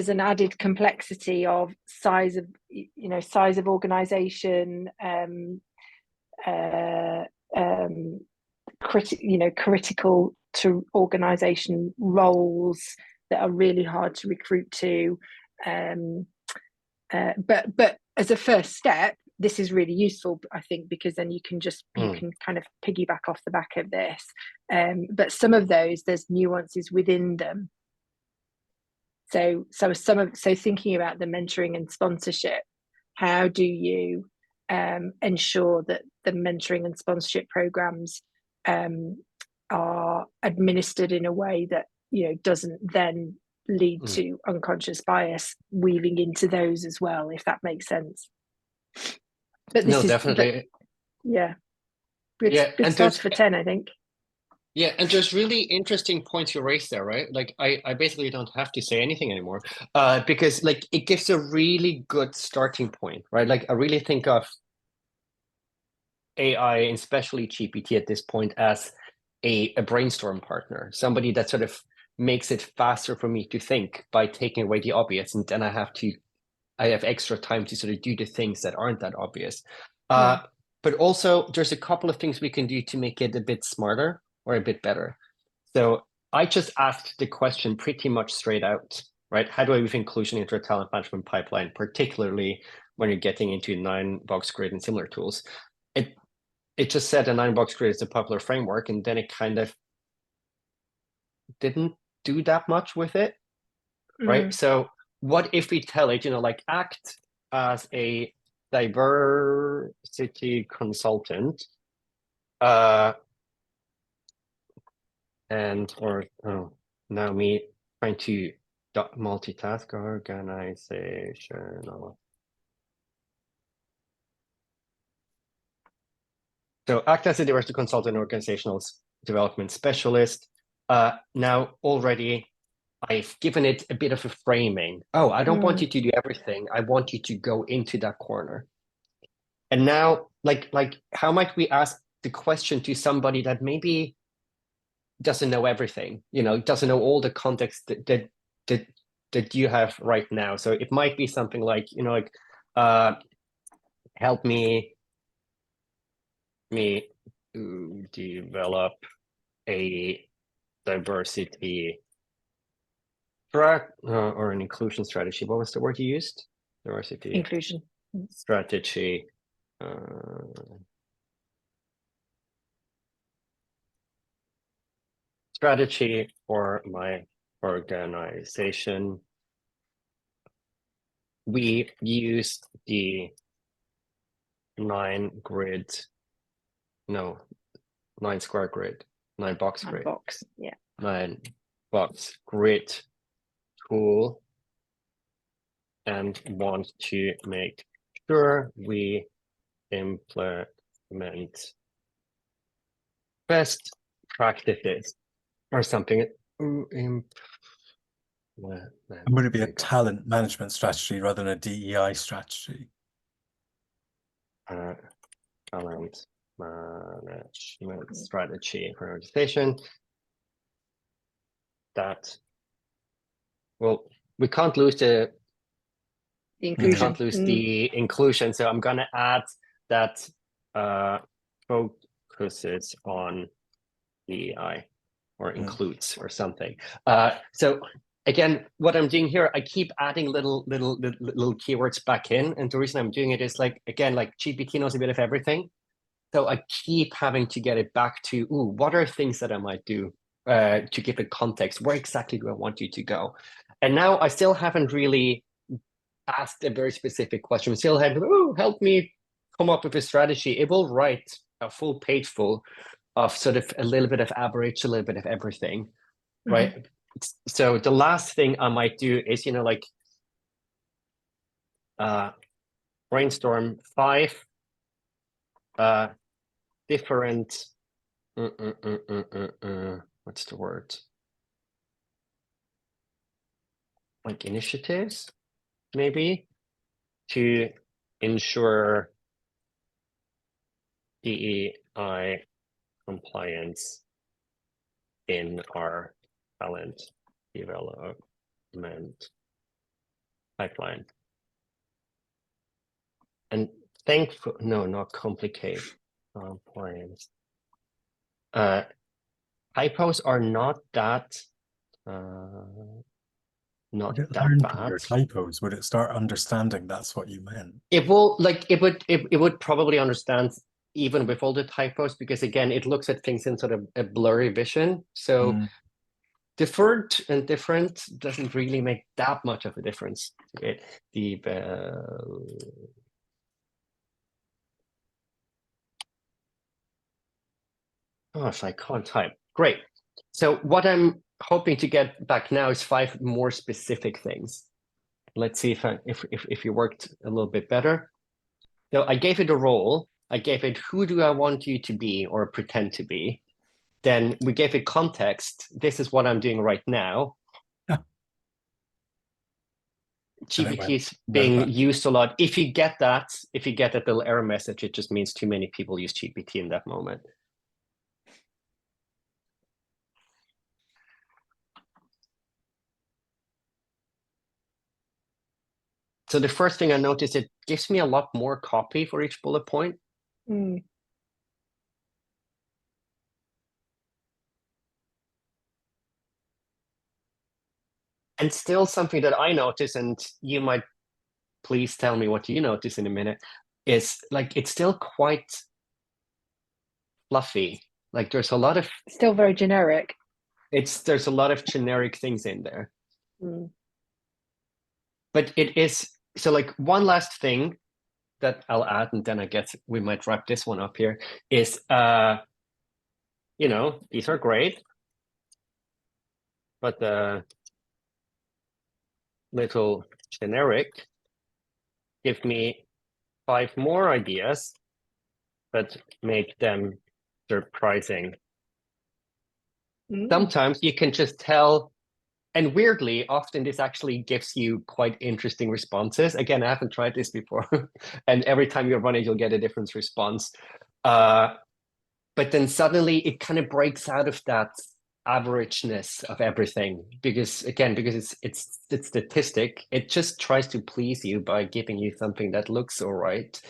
an added complexity of size of organization, critical to organization roles that are really hard to recruit to, But as a first step, this is really useful, I think, because then you can you can kind of piggyback off the back of this. But some of those, there's nuances within them. So thinking about the mentoring and sponsorship, how do you ensure that the mentoring and sponsorship programs are administered in a way that, you know, doesn't then lead to unconscious bias weaving into those as well, if that makes sense. But this definitely. Good start for 10, I think. Yeah, and there's really interesting points you raised there, right? Like I basically don't have to say anything anymore, because like it gives a really good starting point, right? Like I really think of AI, and especially GPT at this point, as a brainstorm partner, somebody that sort of makes it faster for me to think by taking away the obvious, and then I have extra time to sort of do the things that aren't that obvious. But also there's a couple of things we can do to make it a bit smarter or a bit better. So I just asked the question pretty much straight out, right? How do I weave inclusion into a talent management pipeline, particularly when you're getting into 9-box grid and similar tools? It just said a 9-box grid is a popular framework, and then it kind of didn't do that much with it, right? So what if we tell it, you know, like act as a diversity consultant, now me trying to multitask, organizational. So act as a diversity consultant, organizational development specialist. Now already I've given it a bit of a framing. Oh, I don't want you to do everything. I want you to go into that corner. And now, like how might we ask the question to somebody that maybe doesn't know everything, you know, doesn't know all the context that you have right now? So it might be something like, you know, like help me develop a diversity or an inclusion strategy. What was the word you used? Diversity inclusion strategy. Strategy for my organization. We used the 9-box grid. 9-box grid tool, and want to make sure we implement best practices or something. Would it be a talent management strategy rather than a DEI strategy? Talent management strategy for an organization. That, well, we can't lose the inclusion. So I'm gonna add that focuses on DEI or includes or something. So again, what I'm doing here, I keep adding little keywords back in, and the reason I'm doing it is like, again, like GPT knows a bit of everything, so I keep having to get it back to, what are things that I might do to give it context? Where exactly do I want you to go? And now I still haven't really asked a very specific question. We still have, help me come up with a strategy. It will write a full page full of sort of a little bit of average, a little bit of everything, right? So the last thing I might do is, you know, like brainstorm 5 different what's the word? Like initiatives, maybe, to ensure DEI compliance in our talent development pipeline. And not complicate compliance. Typos are not that not Would it that learn from bad. your typos? Would it start understanding that's what you meant? It will, like, it would probably understand even with all the typos, because again, it looks at things in sort of a blurry vision. So deferred and different doesn't really make that much of a difference to it. Gosh, I can't type. Great. So what I'm hoping to get back now is 5 more specific things. Let's see if you worked a little bit better. So I gave it a role. I gave it who do I want you to be or pretend to be. Then we gave it context. This is what I'm doing right now. GPT is being used a lot. If you get that little error message, it just means too many people use GPT in that moment. So the first thing I noticed, it gives me a lot more copy for each bullet point. Mm. And still something that I notice, and you might please tell me what you notice in a minute, is like it's still quite fluffy. Like there's a lot of Still very generic. there's a lot of generic things in there. Mm. But it is, so like one last thing that I'll add, and then I guess we might wrap this one up here, is you know, these are great, but the little generic give me 5 more ideas, but make them surprising. Mm. Sometimes you can just tell, and weirdly, often this actually gives you quite interesting responses. Again, I haven't tried this before, and every time you run it, you'll get a different response. But then suddenly it kind of breaks out of that averageness of everything, because again, because it's statistic, it just tries to please you by giving you something that looks all right,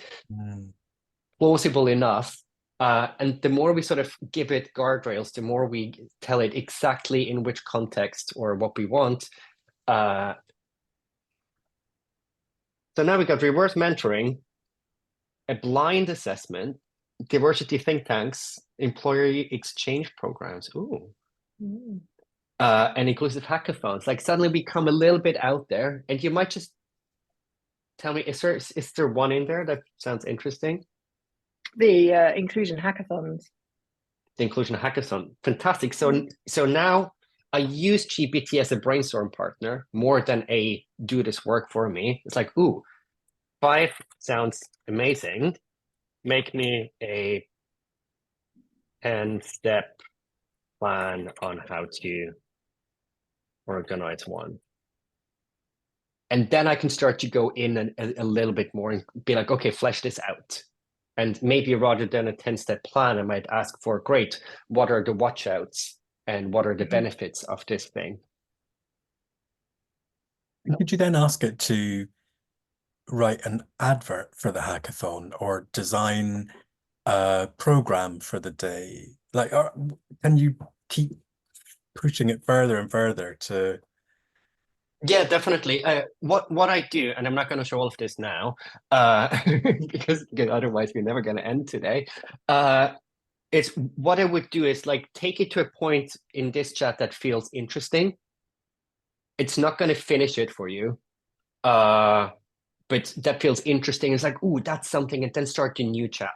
plausible enough. And the more we sort of give it guardrails, the more we tell it exactly in which context or what we want. So now we got reverse mentoring, a blind assessment, diversity think tanks, employee exchange programs. Ooh. Mm. And inclusive hackathons. Like suddenly we come a little bit out there, and you might just tell me, is there one in there that sounds interesting? The inclusion hackathons. The inclusion hackathon, fantastic. So now I use GPT as a brainstorm partner more than a do this work for me. It's like, ooh, 5 sounds amazing. Make me a 10-step plan on how to organize one. And then I can start to go in a little bit more and be like, okay, flesh this out. And maybe rather than a 10-step plan, I might ask for, great, what are the watchouts and what are the benefits of this thing? Could you then ask it to write an advert for the hackathon or design a program for the day? Like, can you keep pushing it further and further to? Yeah, definitely. What I do, and I'm not going to show all of this now, because otherwise we're never going to end today. It's what I would do is like take it to a point in this chat that feels interesting. It's not going to finish it for you, but that feels interesting. It's like, ooh, that's something, and then start a new chat,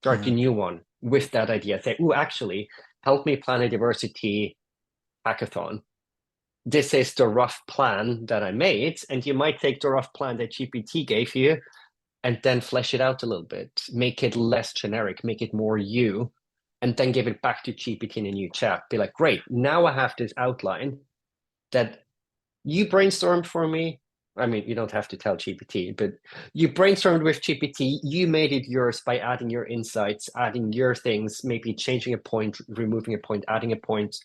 start a new one with that idea. Say, ooh, actually, help me plan a diversity hackathon. This is the rough plan that I made, and you might take the rough plan that GPT gave you and then flesh it out a little bit, make it less generic, make it more you, and then give it back to GPT in a new chat. Be like, great, now I have this outline that you brainstormed for me. I mean, you don't have to tell GPT, but you brainstormed with GPT, you made it yours by adding your insights, adding your things, maybe changing a point, removing a point, adding a point,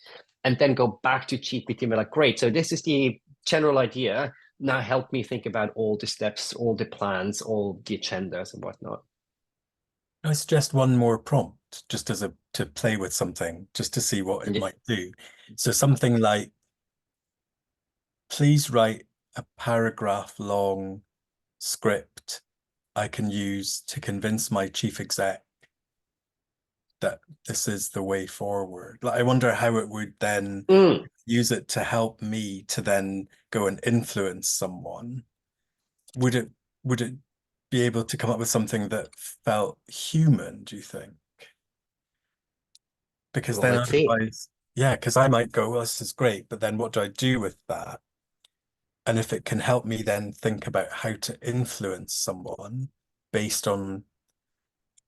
and then go back to GPT and be like, great, so this is the general idea. Now help me think about all the steps, all the plans, all the agendas and whatnot. I suggest one more prompt just as to play with something, just to see what it might do. So something like, please write a paragraph long script I can use to convince my chief exec that this is the way forward. Like, I wonder how it would then use it to help me to then go and influence someone. Would it be able to come up with something that felt human, do you think? Because Well, then let's see. otherwise, yeah, because I might go, well, this is great, but then what do I do with that? And if it can help me then think about how to influence someone based on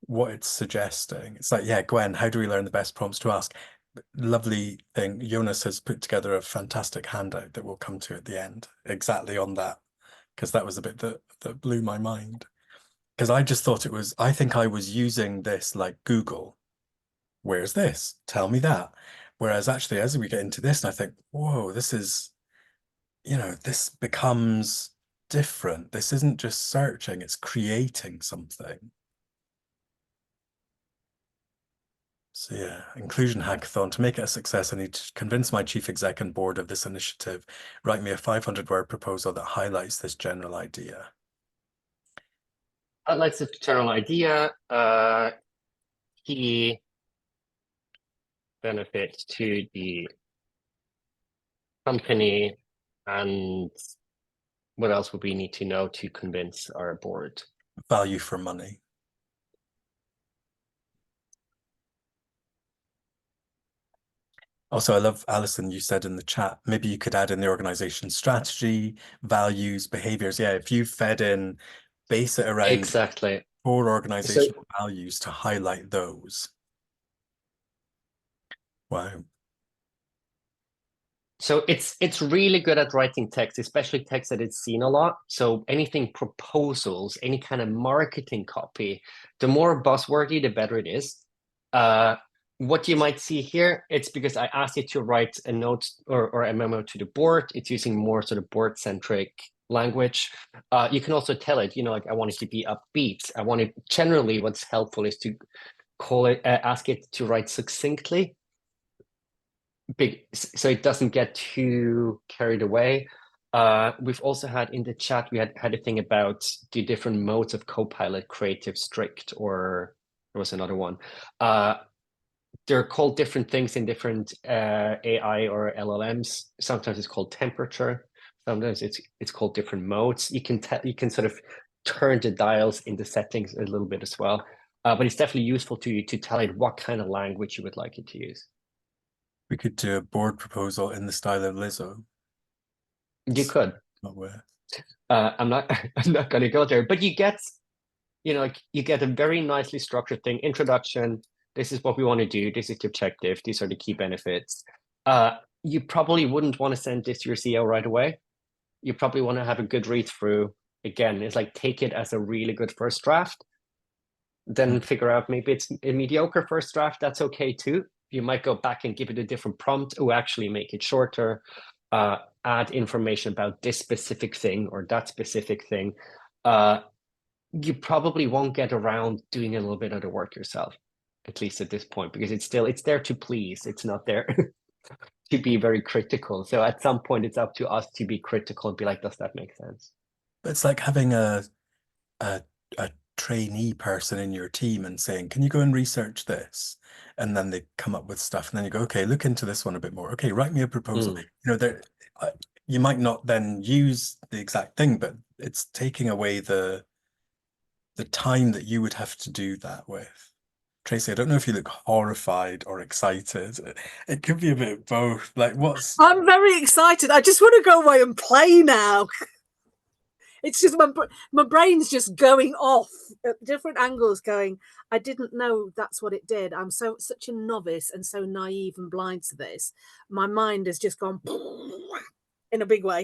what it's suggesting. It's like, yeah, Gwen, how do we learn the best prompts to ask? Lovely thing. Jonas has put together a fantastic handout that we'll come to at the end, exactly on that, because that was a bit that blew my mind. Because I just thought it was, I think I was using this like Google. Where's this? Tell me that. Whereas actually, as we get into this, and I think, whoa, this is, you know, this becomes different. This isn't just searching, it's creating something. So yeah, inclusion hackathon. To make it a success, I need to convince my chief exec and board of this initiative. Write me a 500-word proposal that highlights this general idea. Highlights the general idea, key benefits to the company, and what else would we need to know to convince our board? Value for money. Also, I love, Alison, you said in the chat, maybe you could add in the organization strategy, values, behaviors. Yeah, if you fed in, base it around Exactly. core organizational values to highlight those. Wow. So it's really good at writing text, especially text that it's seen a lot. So anything proposals, any kind of marketing copy, the more buzzwordy, the better it is. What you might see here, it's because I asked it to write a note or a memo to the board. It's using more sort of board-centric language. You can also tell it, you know, like I want it to be upbeat. I want it, generally what's helpful is to call it, ask it to write succinctly, big, so it doesn't get too carried away. We've also had in the chat, we had a thing about the different modes of Copilot, creative, strict, or there was another one. They're called different things in different AI or LLMs. Sometimes it's called temperature. Sometimes it's called different modes. You can sort of turn the dials in the settings a little bit as well. But it's definitely useful to tell it what kind of language you would like it to use. We could do a board proposal in the style of Lizzo. You could. Not where. I'm not going to go there, but you get, you know, like you get a very nicely structured thing. Introduction. This is what we want to do. This is the objective. These are the key benefits. You probably wouldn't want to send this to your CEO right away. You probably want to have a good read through. Again, it's like take it as a really good first draft. Then figure out maybe it's a mediocre first draft. That's okay too. You might go back and give it a different prompt, or actually make it shorter. Add information about this specific thing or that specific thing. You probably won't get around doing a little bit of the work yourself, at least at this point, because it's there to please. It's not there to be very critical. So at some point, it's up to us to be critical and be like, does that make sense? It's like having a trainee person in your team and saying, can you go and research this? And then they come up with stuff, and then you go, okay, look into this one a bit more. Okay, write me a proposal. You know, you might not then use the exact thing, but it's taking away the time that you would have to do that with. Tracy, I don't know if you look horrified or excited. It could be a bit of both. Like, I'm very excited. I just want to go away and play now. It's just my brain's just going off at different angles going, I didn't know that's what it did. I'm such a novice and so naive and blind to this. My mind has just gone in a big way.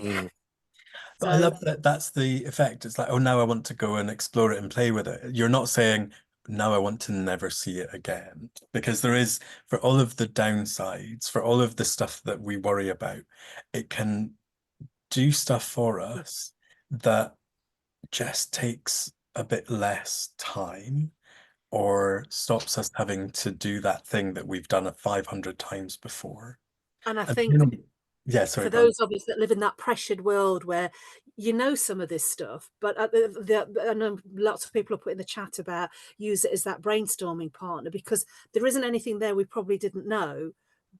But I love that that's the effect. It's like, oh, now I want to go and explore it and play with it. You're not saying, now I want to never see it again. Because there is, for all of the downsides, for all of the stuff that we worry about, it can do stuff for us that just takes a bit less time or stops us having to do that thing that we've done 500 times before. And I think Yeah, sorry, For go on. those of us that live in that pressured world where you know some of this stuff, but I know lots of people are putting the chat about use it as that brainstorming partner, because there isn't anything there we probably didn't know,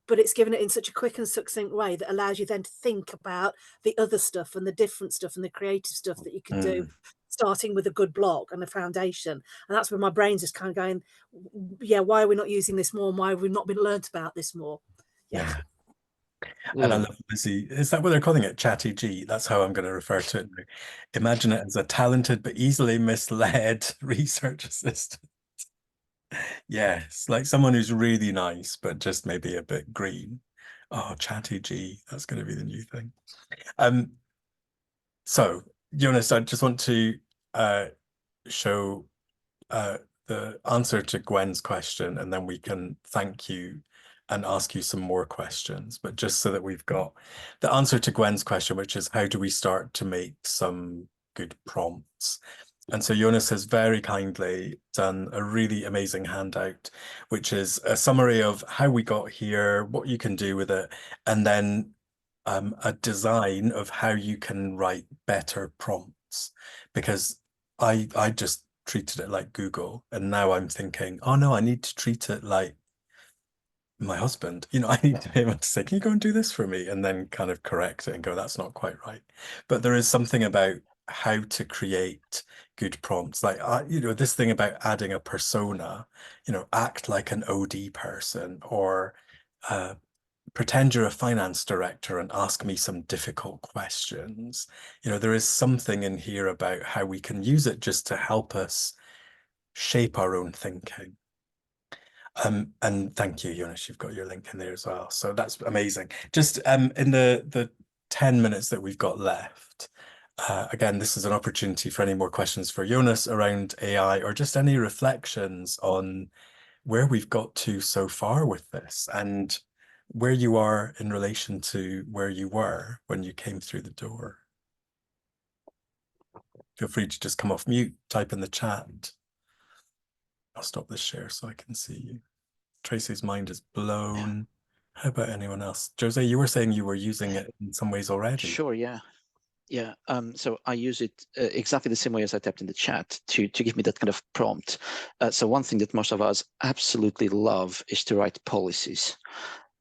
but it's given it in such a quick and succinct way that allows you then to think about the other stuff and the different stuff and the creative stuff that you can do, starting with a good blog and a foundation. And that's where my brain's just kind of going, yeah, why are we not using this more? And why have we not been learnt about this more? Yeah. And I love Lizzie. Is that what they're calling it? Chatty G. That's how I'm going to refer to it now. Imagine it as a talented but easily misled research assistant. Yes, like someone who's really nice, but just maybe a bit green. Oh, Chatty G. That's going to be the new thing. So, Jonas, I just want to show the answer to Gwen's question, and then we can thank you and ask you some more questions. But just so that we've got the answer to Gwen's question, which is how do we start to make some good prompts? And so Jonas has very kindly done a really amazing handout, which is a summary of how we got here, what you can do with it, and then a design of how you can write better prompts. Because I just treated it like Google, and now I'm thinking, oh no, I need to treat it like my husband. You know, I need to be able to say, can you go and do this for me? And then kind of correct it and go, that's not quite right. But there is something about how to create good prompts. Like, you know, this thing about adding a persona, you know, act like an OD person, or pretend you're a finance director and ask me some difficult questions. You know, there is something in here about how we can use it just to help us shape our own thinking. And thank you, Jonas, you've got your link in there as well. So that's amazing. Just in the 10 minutes that we've got left, again, this is an opportunity for any more questions for Jonas around AI, or just any reflections on where we've got to so far with this, and where you are in relation to where you were when you came through the door. Feel free to just come off mute, type in the chat. I'll stop this share so I can see you. Tracy's mind is blown. How about anyone else? Jose, you were saying you were using it in some ways already. Sure, yeah. Yeah, so I use it exactly the same way as I tapped in the chat to give me that kind of prompt. So one thing that most of us absolutely love is to write policies.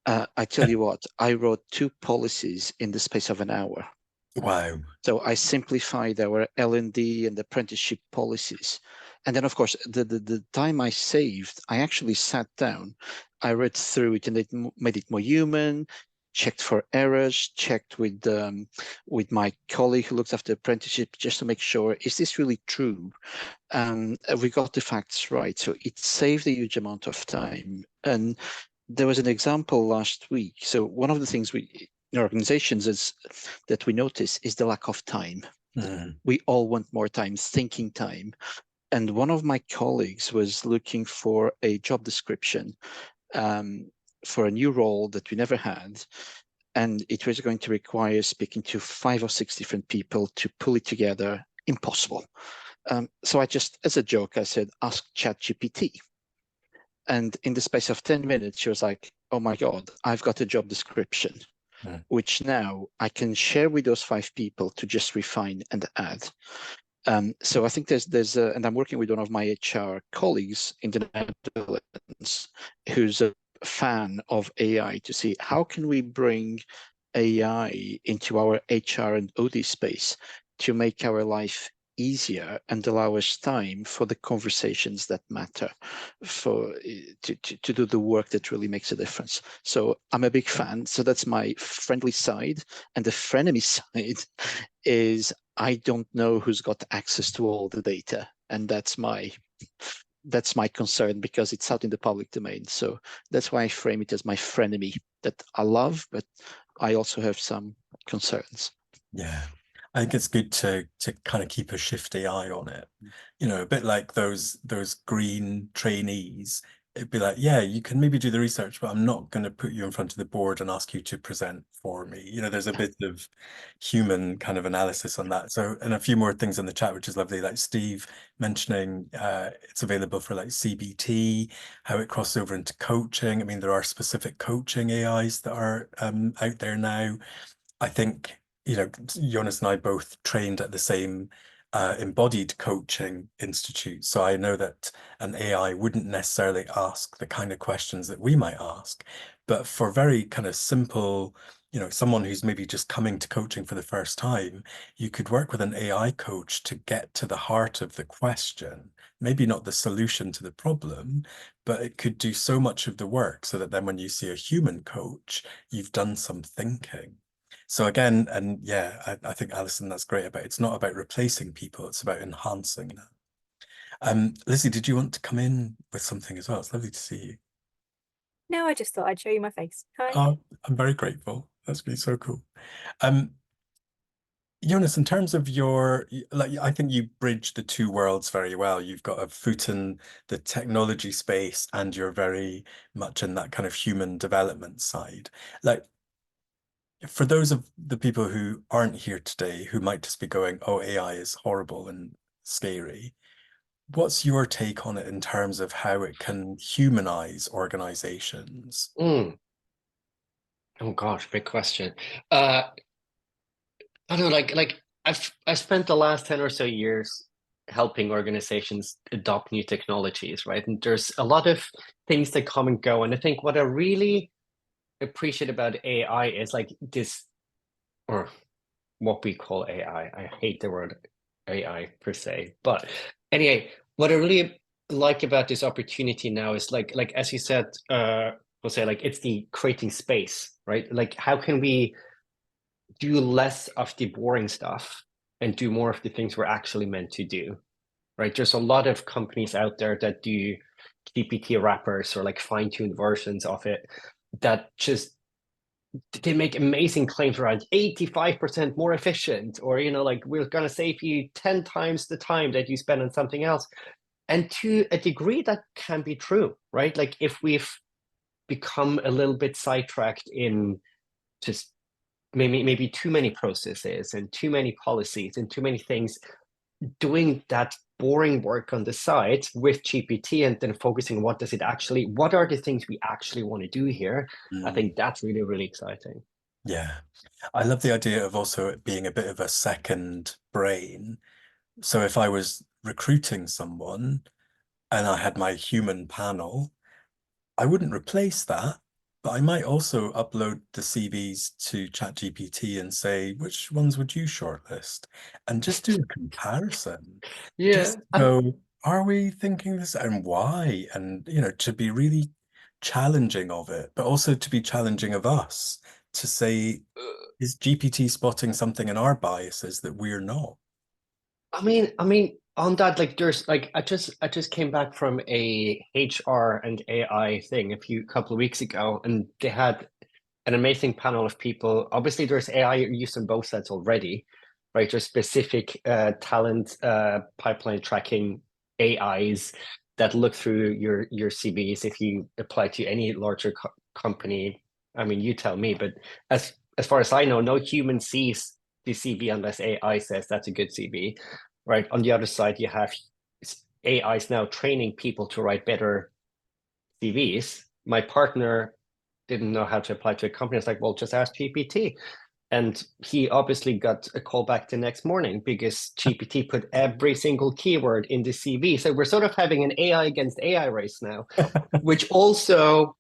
I tell you what, I wrote 2 policies in the space of an hour. Wow. So I simplified our L&D and apprenticeship policies. And then, of course, the time I saved, I actually sat down, I read through it, and it made it more human, checked for errors, checked with my colleague who looks after apprenticeship, just to make sure, is this really true? We got the facts right. So it saved a huge amount of time. And there was an example last week. So one of the things in organizations is that we notice is the lack of time. We all want more time, thinking time. And one of my colleagues was looking for a job description for a new role that we never had. And it was going to require speaking to 5 or 6 different people to pull it together. Impossible. So I just, as a joke, I said, ask ChatGPT. And in the space of 10 minutes, she was like, oh my God, I've got a job description, which now I can share with those 5 people to just refine and add. So I think there's and I'm working with one of my HR colleagues in the Netherlands who's a fan of AI, to see how can we bring AI into our HR and OD space to make our life easier and allow us time for the conversations that matter, for to do the work that really makes a difference. So I'm a big fan. So that's my friendly side. And the frenemy side is I don't know who's got access to all the data. And that's my concern, because it's out in the public domain. So that's why I frame it as my frenemy, that I love, but I also have some concerns. Yeah. I think it's good to kind of keep a shifty eye on it. You know, a bit like those green trainees it'd be like, yeah, you can maybe do the research, but I'm not going to put you in front of the board and ask you to present for me. You know, there's a bit of human kind of analysis on that. So, and a few more things in the chat, which is lovely, like Steve mentioning it's available for like CBT, how it crosses over into coaching. I mean, there are specific coaching AIs that are out there now. I think, you know, Jonas and I both trained at the same embodied coaching institute. So I know that an AI wouldn't necessarily ask the kind of questions that we might ask, but for very kind of simple, you know, someone who's maybe just coming to coaching for the first time, you could work with an AI coach to get to the heart of the question, maybe not the solution to the problem, but it could do so much of the work so that then when you see a human coach, you've done some thinking. So again, and yeah, I think Alison, that's great about it's not about replacing people, it's about enhancing that. Lizzie, did you want to come in with something as well? It's lovely to see you. No, I just thought I'd show you my face. Hi. Oh, I'm very grateful. That's been so cool. Jonas, in terms of your, like, I think you bridge the two worlds very well. You've got a foot in the technology space and you're very much in that kind of human development side. Like, for those of the people who aren't here today, who might just be going, oh, AI is horrible and scary, what's your take on it in terms of how it can humanize organizations? Oh gosh, big question. I don't know, like I've spent the last 10 or so years helping organizations adopt new technologies, right? And there's a lot of things that come and go. And I think what I really appreciate about AI is like this, or what we call AI. I hate the word AI per se, but anyway, what I really like about this opportunity now is like as you said, we'll say like it's the creating space, right? Like how can we do less of the boring stuff and do more of the things we're actually meant to do, right? There's a lot of companies out there that do GPT wrappers or like fine-tuned versions of it that just they make amazing claims around 85% more efficient, or you know, like we're gonna save you 10 times the time that you spend on something else. And to a degree that can be true, right? Like if we've become a little bit sidetracked in just maybe too many processes and too many policies and too many things, doing that boring work on the side with GPT and then focusing on what are the things we actually want to do here. I think that's really, really exciting. Yeah, I love the idea of also it being a bit of a second brain. So if I was recruiting someone and I had my human panel, I wouldn't replace that, but I might also upload the CVs to ChatGPT and say, which ones would you shortlist? And just do a comparison. Yeah. Just go, are we thinking this and why? And, you know, to be really challenging of it, but also to be challenging of us to say, is GPT spotting something in our biases that we're not? I mean, on that, like, there's like, I just came back from a HR and AI thing a couple of weeks ago, and they had an amazing panel of people. Obviously, there's AI used on both sides already, right? There's specific talent pipeline tracking AIs that look through your CVs if you apply to any larger company. I mean, you tell me, but as far as I know, no human sees the CV unless AI says that's a good CV, right? On the other side, you have AIs now training people to write better CVs. My partner didn't know how to apply to a company. It's like, well, just ask GPT. And he obviously got a call back the next morning because GPT put every single keyword in the CV. So we're sort of having an AI against AI race now, which also,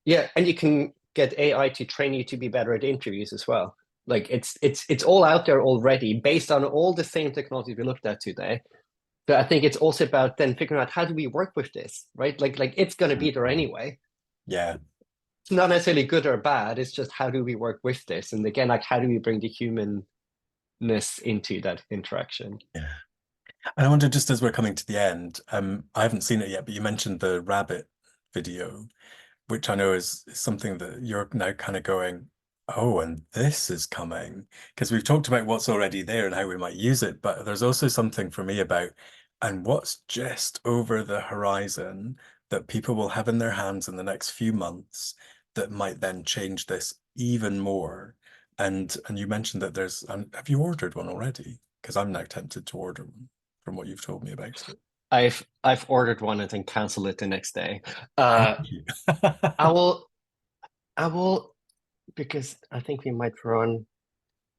yeah, and you can get AI to train you to be better at interviews as well. Like it's all out there already based on all the same technology we looked at today. But I think it's also about then figuring out how do we work with this, right? Like it's going to be there anyway. Yeah. It's not necessarily good or bad. It's just how do we work with this? And again, like how do we bring the humanness into that interaction? Yeah. And I wonder, just as we're coming to the end, I haven't seen it yet, but you mentioned the rabbit video, which I know is something that you're now kind of going, oh, and this is coming. Because we've talked about what's already there and how we might use it, but there's also something for me about, and what's just over the horizon that people will have in their hands in the next few months that might then change this even more. And you mentioned that there's, have you ordered one already? Because I'm now tempted to order one from what you've told me about it. I've ordered one and then cancel it the next day. Thank you. I will, because I think we might run.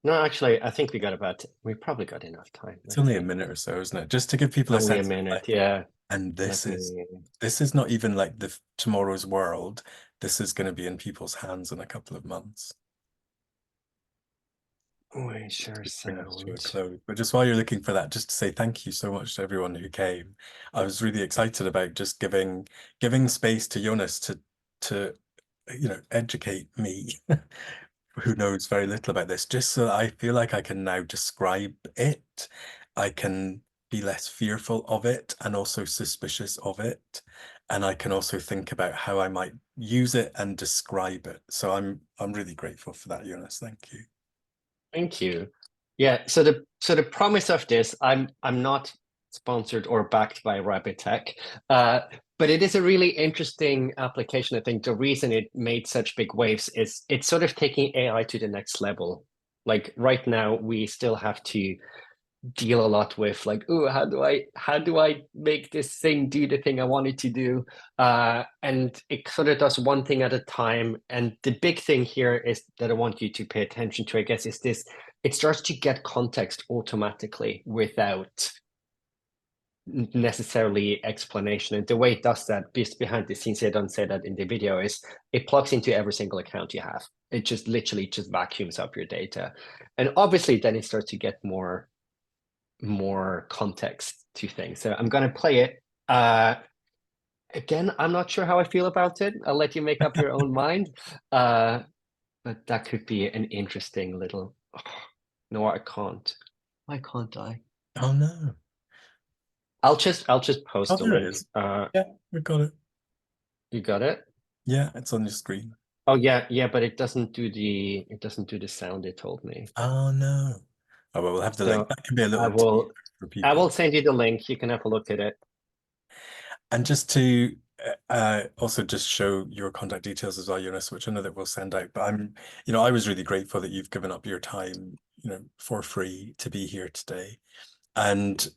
No, actually, I think we probably got enough time. It's only a minute or so, isn't it? Just to give people a Only a sense. minute, Like, yeah. and this is not even like the tomorrow's world. This is going to be in people's hands in a couple of months. We sure Bring us to a sound. close. But just while you're looking for that, just to say thank you so much to everyone who came. I was really excited about just giving space to Jonas to educate me, who knows very little about this, just so that I feel like I can now describe it. I can be less fearful of it and also suspicious of it. And I can also think about how I might use it and describe it. So I'm really grateful for that, Jonas. Thank you. Thank you. Yeah, so the promise of this, I'm not sponsored or backed by Rabbit Tech, but it is a really interesting application. I think the reason it made such big waves is it's sort of taking AI to the next level. Like right now, we still have to deal a lot with like, oh, how do I make this thing do the thing I want it to do? And it sort of does one thing at a time. And the big thing here is that I want you to pay attention to, I guess, is this: it starts to get context automatically without necessarily explanation. And the way it does that, just behind the scenes, I don't say that in the video, is it plugs into every single account you have. It just literally just vacuums up your data. And obviously then it starts to get more context to things. So I'm going to play it. Again, I'm not sure how I feel about it. I'll let you make up your own mind. But that could be an interesting little. Oh, no, I can't. Why can't I? Oh no. I'll just post the there it link. is. Yeah, we got it. You got it? Yeah, it's on your screen. Oh yeah, but it doesn't do the sound. It told me. Oh no. Oh well, we'll have the So link. That can be a little teaser for people. I will send you the link. You can have a look at it. And just to also just show your contact details as well, Jonas, which I know that we'll send out. But I was really grateful that you've given up your time, for free to be here today. And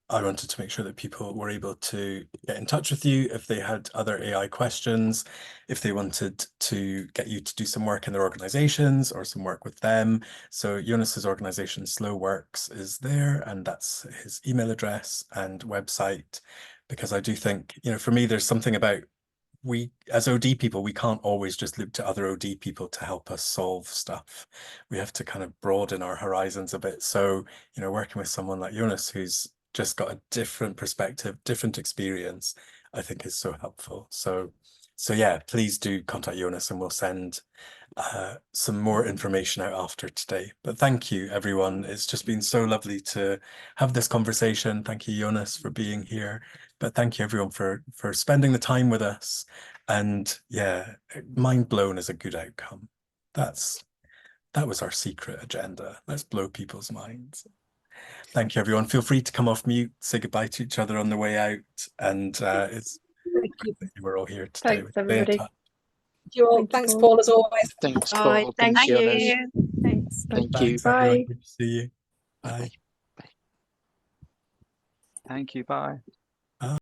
I wanted to make sure that people were able to get in touch with you if they had other AI questions, if they wanted to get you to do some work in their organizations or some work with them. So Jonas's organization, Slow Works, is there, and that's his email address and website. Because I do think, for me, there's something about we, as OD people, we can't always just look to other OD people to help us solve stuff. We have to kind of broaden our horizons a bit. So, working with someone like Jonas, who's just got a different perspective, different experience, I think is so helpful. So yeah, please do contact Jonas and we'll send some more information out after today. But thank you, everyone. It's just been so lovely to have this conversation. Thank you, Jonas, for being here. But thank you, everyone, for spending the time with us. And yeah, mind blown is a good outcome. That was our secret agenda. Let's blow people's minds. Thank you, everyone. Feel free to come off mute, say goodbye to each other on the way out. And it's great that you were all here today. Thanks, everybody. You all. Thanks, Paul, as always. Thanks, Bye. Paul. Thank Thanks, Jonas. you. Thanks. Thank you. Thanks, everyone. Bye. Good to see you. Bye. Bye. Thank you. Bye.